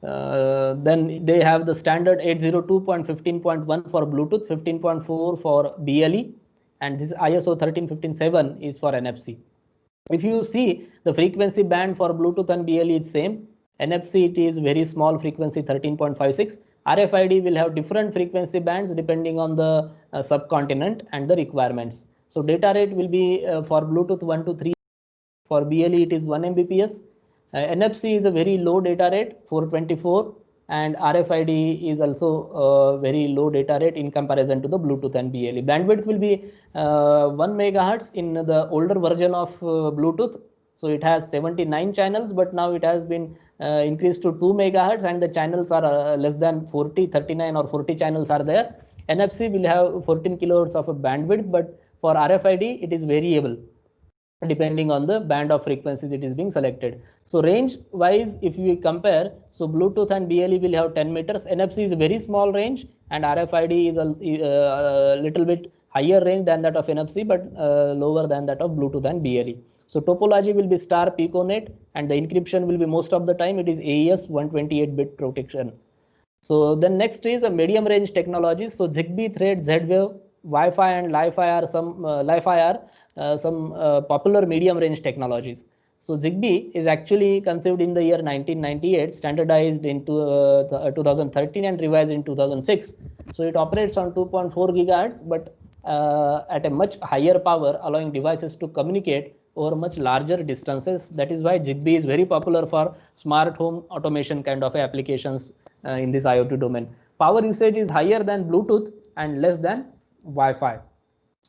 Then they have the standard 802.15.1 for Bluetooth, 15.4 for BLE, and this ISO 13157 is for NFC. If you see the frequency band for Bluetooth and BLE is same. NFC it is very small frequency 13.56. RFID will have different frequency bands depending on the subcontinent and the requirements. So data rate will be for Bluetooth 1 to 3. For BLE it is 1 Mbps. NFC is a very low data rate 424, and RFID is also very low data rate in comparison to the Bluetooth and BLE. Bandwidth will be 1 megahertz in the older version of Bluetooth. So it has 79 channels, but now it has been increased to 2 megahertz, and the channels are less than 40, 39 or 40 channels are there. NFC will have 14 kilohertz of a bandwidth, but for RFID it is variable depending on the band of frequencies it is being selected. So range wise, if we compare, so Bluetooth and BLE will have 10 meters. NFC is a very small range, and RFID is a little bit higher range than that of NFC, but lower than that of Bluetooth and BLE. So topology will be star piconet, and the encryption will be most of the time it is AES 128-bit protection. So then next is a medium range technology. So Zigbee, Thread, Z-Wave, Wi-Fi, and Li-Fi are some popular medium range technologies. So Zigbee is actually conceived in the year 1998, standardized in 2013 and revised in 2006. So it operates on 2.4 gigahertz, but at a much higher power, allowing devices to communicate over much larger distances. That is why Zigbee is very popular for smart home automation kind of applications in this IoT domain. Power usage is higher than Bluetooth and less than Wi-Fi.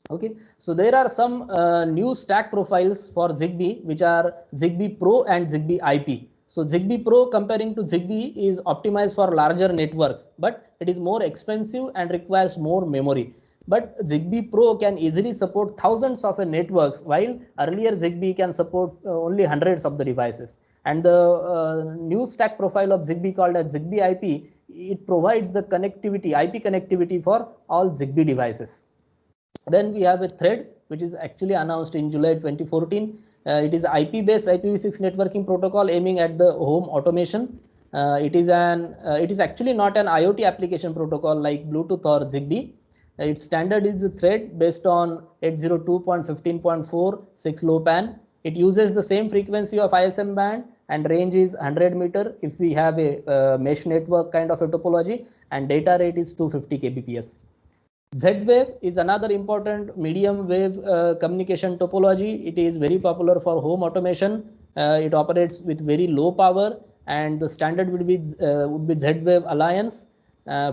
Okay, so there are some new stack profiles for Zigbee, which are Zigbee Pro and Zigbee IP. So Zigbee Pro comparing to Zigbee is optimized for larger networks, but it is more expensive and requires more memory. But Zigbee Pro can easily support thousands of networks, while earlier Zigbee can support only hundreds of the devices. And the new stack profile of Zigbee called as Zigbee IP, it provides the connectivity, IP connectivity for all Zigbee devices. Then we have a Thread, which is actually announced in July 2014. It is IP-based IPv6 networking protocol aiming at the home automation. It is actually not an IoT application protocol like Bluetooth or Zigbee. Its standard is the Thread based on 802.15.4 6LoWPAN. It uses the same frequency of ISM band, and range is 100 meter if we have a mesh network kind of a topology, and data rate is 250 kbps. Z-Wave is another important medium wave communication topology. It is very popular for home automation. It operates with very low power, and the standard would be Z-Wave Alliance.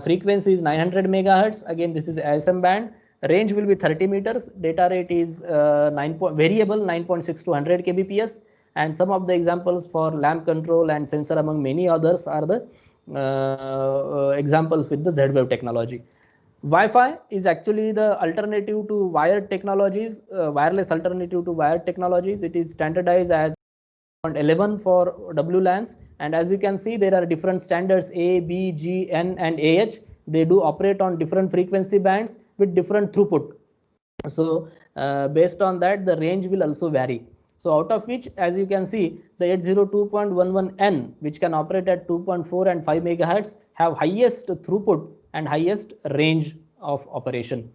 Frequency is 900 megahertz. Again, this is ISM band. Range will be 30 meters. Data rate is variable 9.6 to 100 kbps. And some of the examples for lamp control and sensor, among many others, are the examples with the Z-Wave technology. Wi-Fi is actually the alternative to wired technologies, wireless alternative to wired technologies. It is standardized as 11 for WLANs, and as you can see, there are different standards A, B, G, N, and AH. They do operate on different frequency bands with different throughput. So based on that, the range will also vary. So out of which, as you can see, the 802.11n, which can operate at 2.4 and 5 megahertz, have highest throughput and highest range of operation.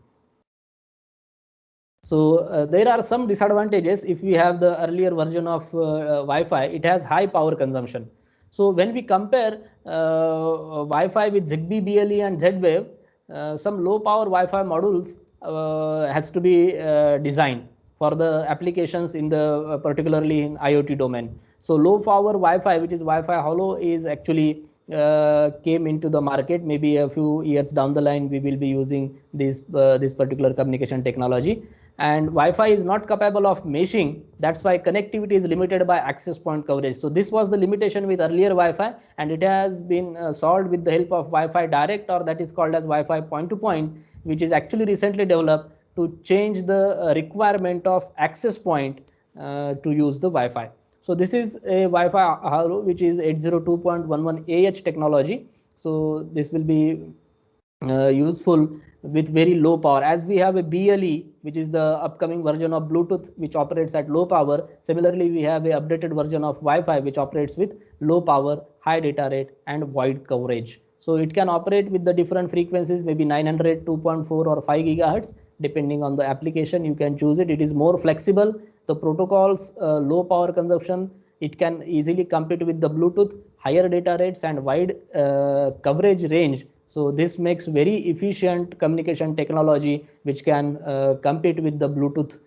So there are some disadvantages. If we have the earlier version of Wi-Fi, it has high power consumption. So when we compare Wi-Fi with Zigbee, BLE, and Z-Wave, some low power Wi-Fi modules has to be designed for the applications in the particularly in IoT domain. So low power Wi-Fi, which is Wi-Fi Holo, is actually came into the market. Maybe a few years down the line, we will be using this particular communication technology. And Wi-Fi is not capable of meshing. That's why connectivity is limited by access point coverage. So this was the limitation with earlier Wi-Fi, and it has been solved with the help of Wi-Fi Direct, or that is called as Wi-Fi point-to-point, which is actually recently developed to change the requirement of access point to use the Wi-Fi. So this is a Wi-Fi Halo, which is 802.11 AH technology. So this will be useful with very low power. As we have a BLE, which is the upcoming version of Bluetooth, which operates at low power. Similarly, we have a updated version of Wi-Fi, which operates with low power, high data rate, and wide coverage. So it can operate with the different frequencies, maybe 900, 2.4, or 5 gigahertz, depending on the application. You can choose it. It is more flexible. The protocols, low power consumption, it can easily compete with the Bluetooth, higher data rates, and wide coverage range. So this makes very efficient communication technology, which can compete with the Bluetooth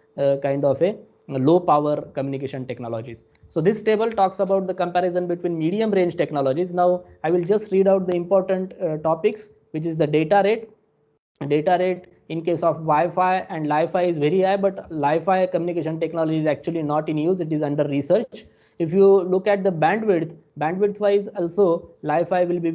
kind of a low power communication technologies. So this table talks about the comparison between medium range technologies. Now I will just read out the important topics, which is the data rate. Data rate in case of Wi-Fi and Li-Fi is very high, but Li-Fi communication technology is actually not in use. It is under research. If you look at the bandwidth wise also, Li-Fi will be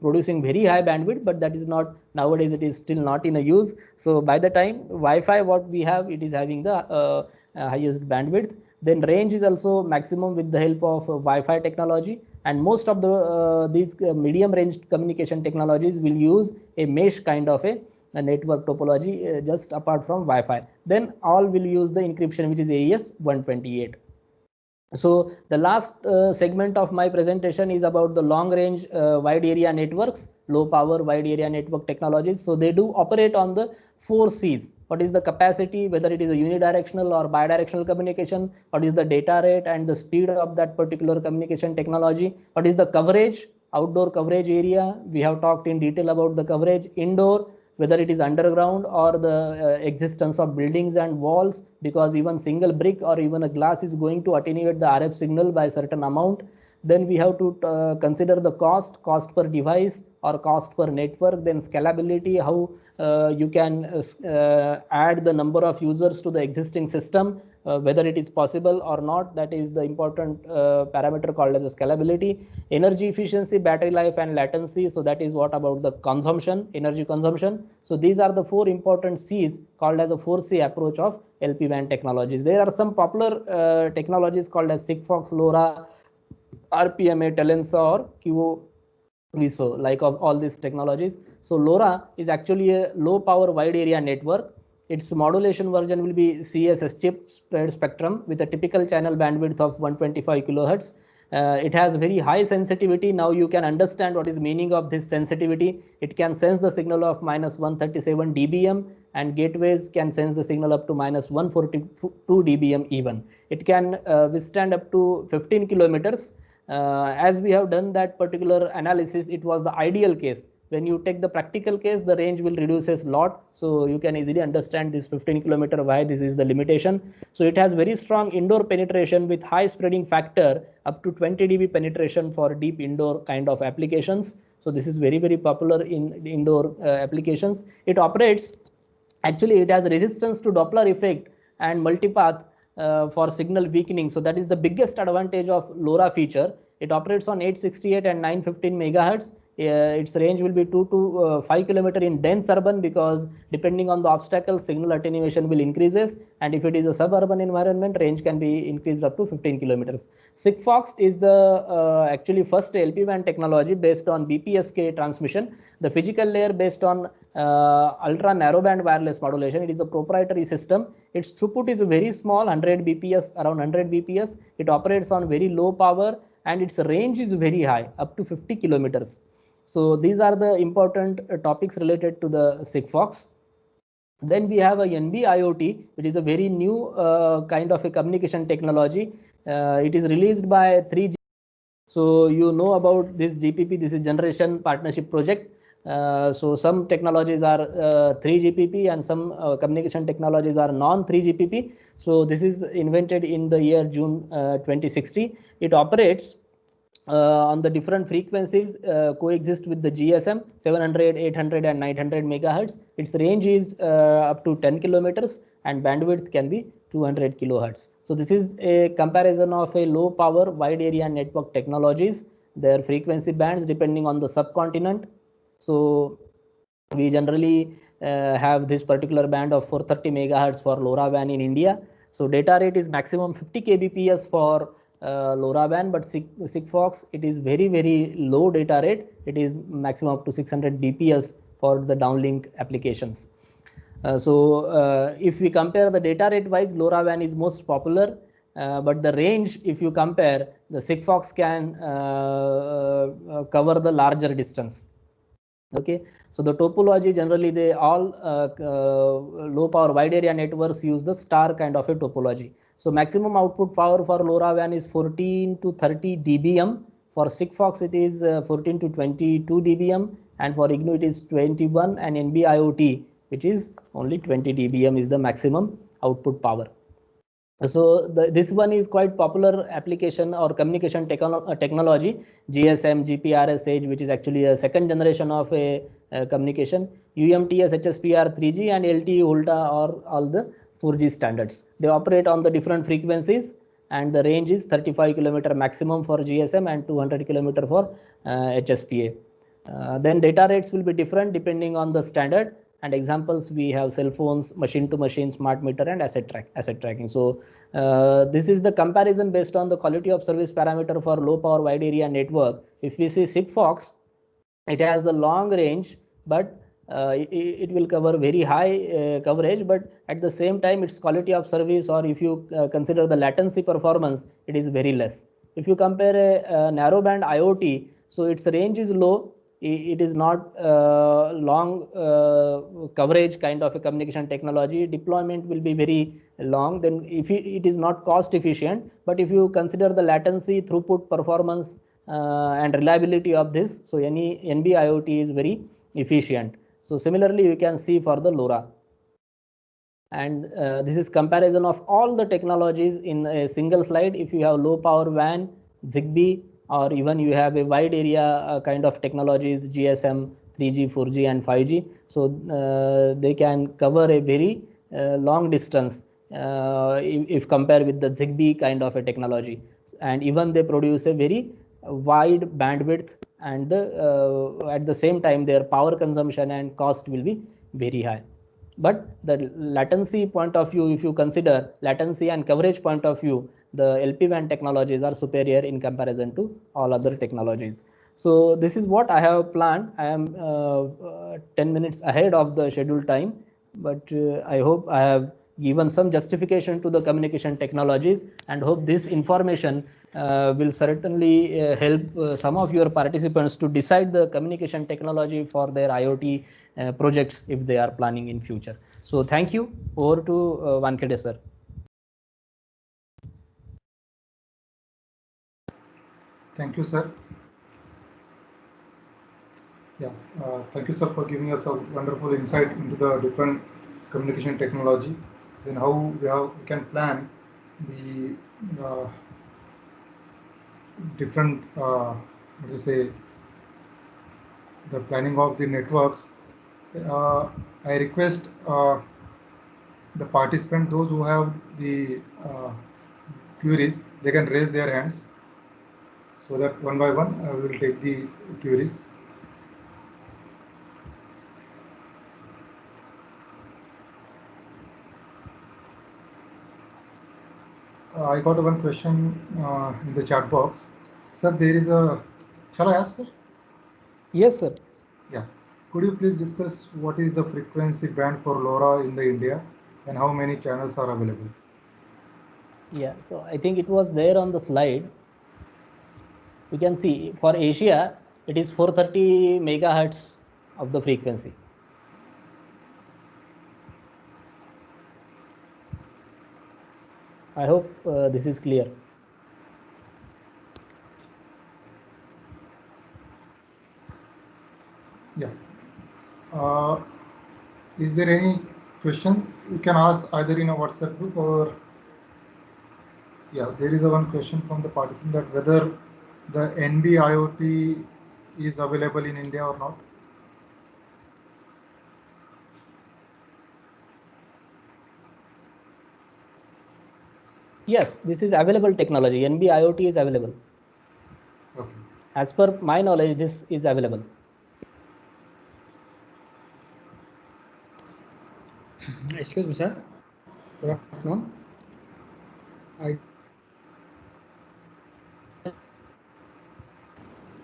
producing very high bandwidth, but that is not, nowadays it is still not in a use. So by the time Wi-Fi what we have, it is having the highest bandwidth. Then range is also maximum with the help of Wi-Fi technology, and most of the these medium range communication technologies will use a mesh kind of a network topology just apart from Wi-Fi. Then all will use the encryption, which is AES 128. So the last segment of my presentation is about the long range wide area networks, low power wide area network technologies. So they do operate on the 4 C's. What is the capacity, whether it is a unidirectional or bidirectional communication, what is the data rate and the speed of that particular communication technology, what is the coverage, outdoor coverage area. We have talked in detail about the coverage, indoor, whether it is underground or the existence of buildings and walls, because even single brick or even a glass is going to attenuate the RF signal by a certain amount. Then we have to consider the cost per device or cost per network. Then scalability, how you can add the number of users to the existing system, whether it is possible or not. That is the important parameter called as a scalability. Energy efficiency, battery life, and latency. So that is what about the consumption, energy consumption. So these are the 4 important C's called as a 4C approach of LPWAN technologies. There are some popular technologies called as Sigfox, LoRa, RPMA, Telensa, or QoViso, like of all these technologies. So LoRa is actually a low power wide area network. Its modulation version will be CSS, chip spread spectrum, with a typical channel bandwidth of 125 kilohertz. It has very high sensitivity. Now you can understand what is meaning of this sensitivity. It can sense the signal of minus 137 dBm, and gateways can sense the signal up to minus 142 dBm even. It can withstand up to 15 kilometers. As we have done that particular analysis, it was the ideal case. When you take the practical case, the range will reduces a lot. So you can easily understand this 15 kilometer why this is the limitation. So it has very strong indoor penetration with high spreading factor, up to 20 dB penetration for deep indoor kind of applications. So this is very, very popular in indoor applications. It operates, actually it has resistance to Doppler effect and multipath for signal weakening. So that is the biggest advantage of LoRa feature. It operates on 868 and 915 megahertz. its range will be 2 to 5 kilometer in dense urban, because depending on the obstacle, signal attenuation will increases, and if it is a suburban environment, range can be increased up to 15 kilometers. Sigfox is the actually first LPWAN technology based on BPSK transmission, the physical layer based on ultra narrowband wireless modulation. It is a proprietary system. Its throughput is very small, 100 bps, around 100 bps. It operates on very low power, and its range is very high, up to 50 kilometers. So these are the important topics related to the Sigfox. Then we have a NB-IoT, which is a very new kind of a communication technology. It is released by 3G. So you know about this GPP, this is Generation Partnership Project. So some technologies are 3GPP and some communication technologies are non-3GPP. So this is invented in the year June 2016. It operates on the different frequencies, coexist with the GSM 700, 800 and 900 megahertz. Its range is up to 10 kilometers and bandwidth can be 200 kilohertz. So this is a comparison of a low power wide area network technologies, their frequency bands depending on the subcontinent. So we generally have this particular band of 430 megahertz for LoRaWAN in India. So data rate is maximum 50 kbps for LoRaWAN, but Sigfox, it is very low data rate. It is maximum up to 600 bps for the downlink applications. If we compare the data rate wise, LoRaWAN is most popular, but the range, if you compare, the Sigfox can cover the larger distance. Okay, so the topology generally they all low power wide area networks use the star kind of a topology. So maximum output power for LoRaWAN is 14 to 30 dBm. For Sigfox it is 14 to 22 dBm, and for IGNOU it is 21, and NB-IoT, which is only 20 dBm is the maximum output power. So this one is quite popular application or communication technology, GSM, GPRS Edge, which is actually a second generation of a communication. UMTS, HSPR 3G and LTE ULTA are all the 4G standards. They operate on the different frequencies, and the range is 35 kilometer maximum for GSM and 200 kilometer for HSPA. Then data rates will be different depending on the standard. And examples, we have cell phones, machine to machine, smart meter and asset tracking. So this is the comparison based on the quality of service parameter for low power wide area network. If we see Sigfox, it has the long range, but it will cover very high coverage, but at the same time its quality of service, or if you consider the latency performance, it is very less. If you compare a narrowband IoT, so its range is low, it is not long coverage kind of a communication technology. Deployment will be very long, then if it is not cost efficient. But if you consider the latency, throughput, performance and reliability of this, so any NB-IoT is very efficient. So similarly you can see for the LoRa, and this is comparison of all the technologies in a single slide. If you have low power WAN, ZigBee, or even you have a wide area kind of technologies, GSM, 3G, 4G and 5G. So they can cover a very long distance if compared with the ZigBee kind of a technology. And even they produce a very wide bandwidth, and at the same time their power consumption and cost will be very high. But the latency point of view, if you consider latency and coverage point of view, the LPWAN technologies are superior in comparison to all other technologies. So this is what I have planned. I am 10 minutes ahead of the scheduled time, but I hope I have given some justification to the communication technologies, and hope this information will certainly help some of your participants to decide the communication technology for their IoT projects if they are planning in future. So thank you. Over to Wankhede sir. Thank you, sir. Yeah, thank you, sir, for giving us a wonderful insight into the different communication technology, then how we can plan the different, what do you say, the planning of the networks. I request the participant, those who have the queries, they can raise their hands, so that one by one we will take the queries. I got one question in the chat box. Sir, there is a. Shall I ask, sir? Yes, sir. Yeah. Could you please discuss what is the frequency band for LoRa in the India and how many channels are available? Yeah, so I think it was there on the slide. You can see for Asia, it is 430 megahertz of the frequency. I hope this is clear. Yeah. Is there any question you can ask either in a WhatsApp group or yeah, there is a one question from the participant that whether the NB IoT is available in India or not. Yes, this is available technology. NB IoT is available. Okay. As per my knowledge, this is available. Excuse me, sir. Good afternoon.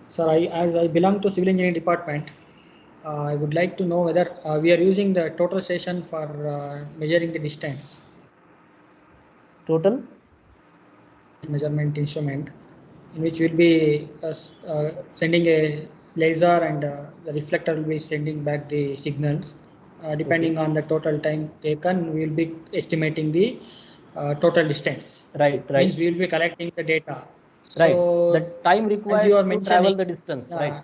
Sir, as I belong to civil engineering department, I would like to know whether we are using the total station for measuring the distance. Total Measurement instrument, in which we'll be sending a laser and the reflector will be sending back the signals. Depending on the total time taken, we will be estimating the total distance. right. Means we will be collecting the data. Right. So The time as required you are to travel mentioning, the distance, right?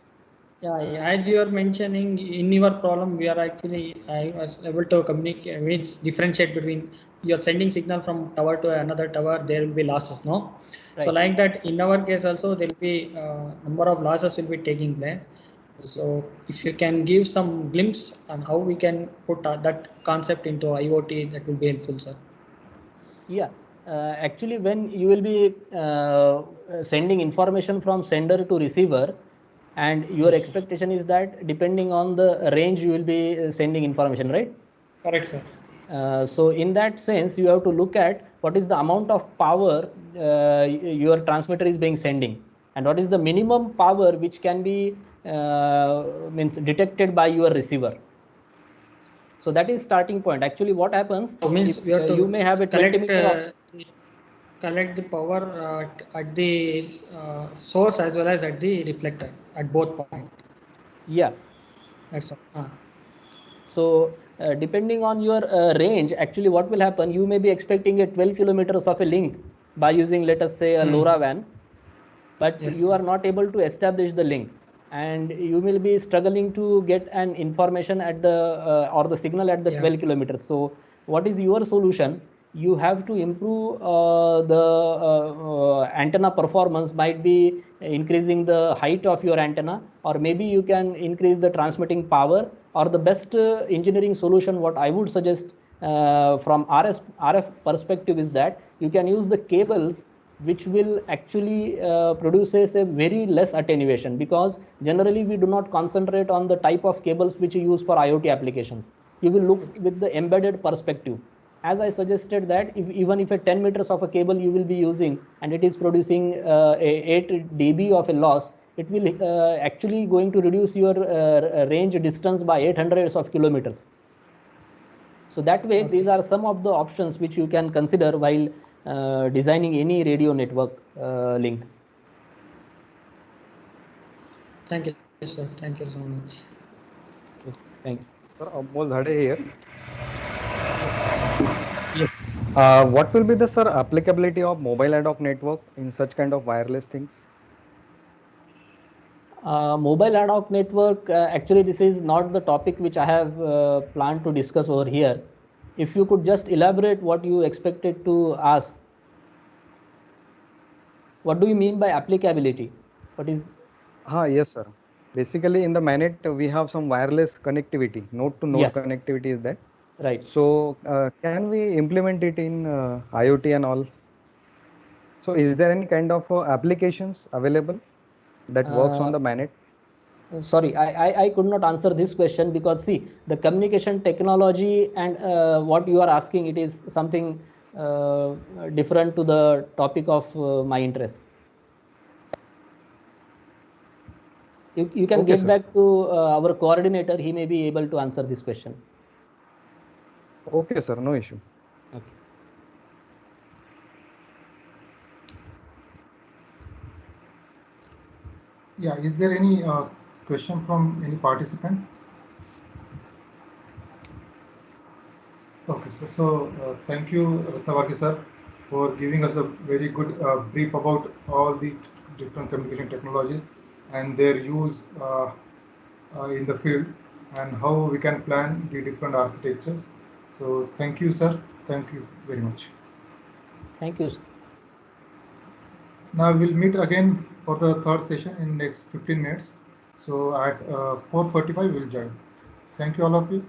Yeah, as you are mentioning in your problem, we are actually I was able to communicate, means differentiate between you're sending signal from tower to another tower, there will be losses, no? So Right. like that, in our case also, there will be number of losses will be taking place. So if you can give some glimpse on how we can put that concept into IoT, that will be helpful, sir. Yeah. Actually, when you will be sending information from sender to receiver, and your expectation is that depending on the range you will be sending information, right? Correct, sir. So in that sense, you have to look at what is the amount of power your transmitter is being sending, and what is the minimum power which can be means detected by your receiver. So that is starting point. Actually, what happens? So means If we have to you may have a 20 collect meter of collect the power at the source as well as at the reflector at both points. yeah. That's all. So depending on your range, actually what will happen, you may be expecting a 12 kilometers of a link by using, let us say, a LoRaWAN, but Yes, you sir. are not able to establish the link, and you will be struggling to get an information at the or the signal at the 12 kilometers. So what is your solution? You have to improve the antenna performance, might be increasing the height of your antenna, or maybe you can increase the transmitting power, or the best engineering solution what I would suggest from RF perspective is that you can use the cables which will actually produces a very less attenuation, because generally we do not concentrate on the type of cables which you use for IoT applications. You will look with the embedded perspective. As I suggested that even if a 10 meters of a cable you will be using and it is producing a 8 dB of a loss, it will actually going to reduce your range distance by 800 of kilometers. So that way, these are some of the options which you can consider while designing any radio network link. Thank you, sir. Thank you so much. Okay, thank you. Sir, Amol Dhade here. Yes. What will be the sir applicability of mobile ad hoc network in such kind of wireless things? Mobile ad hoc network, actually this is not the topic which I have planned to discuss over here. If you could just elaborate what you expected to ask. What do you mean by applicability? What is? Yes, sir. Basically, in the MANET, we have some wireless connectivity, node to node Yeah. connectivity is that. Right. So, can we implement it in IoT and all? So, is there any kind of applications available that works on the MANET? Sorry, I could not answer this question, because see, the communication technology and what you are asking, it is something different to the topic of my interest. You can Okay, get sir. back to our coordinator. He may be able to answer this question. Okay, sir, no issue. Okay. Yeah, is there any question from any participant? Okay, so thank you, Ratnavagi sir, for giving us a very good brief about all the different communication technologies and their use in the field and how we can plan the different architectures. So thank you, sir. Thank you very much. Thank you. Now we'll meet again for the third session in next 15 minutes. So at 4:45 we'll join. Thank you all of you.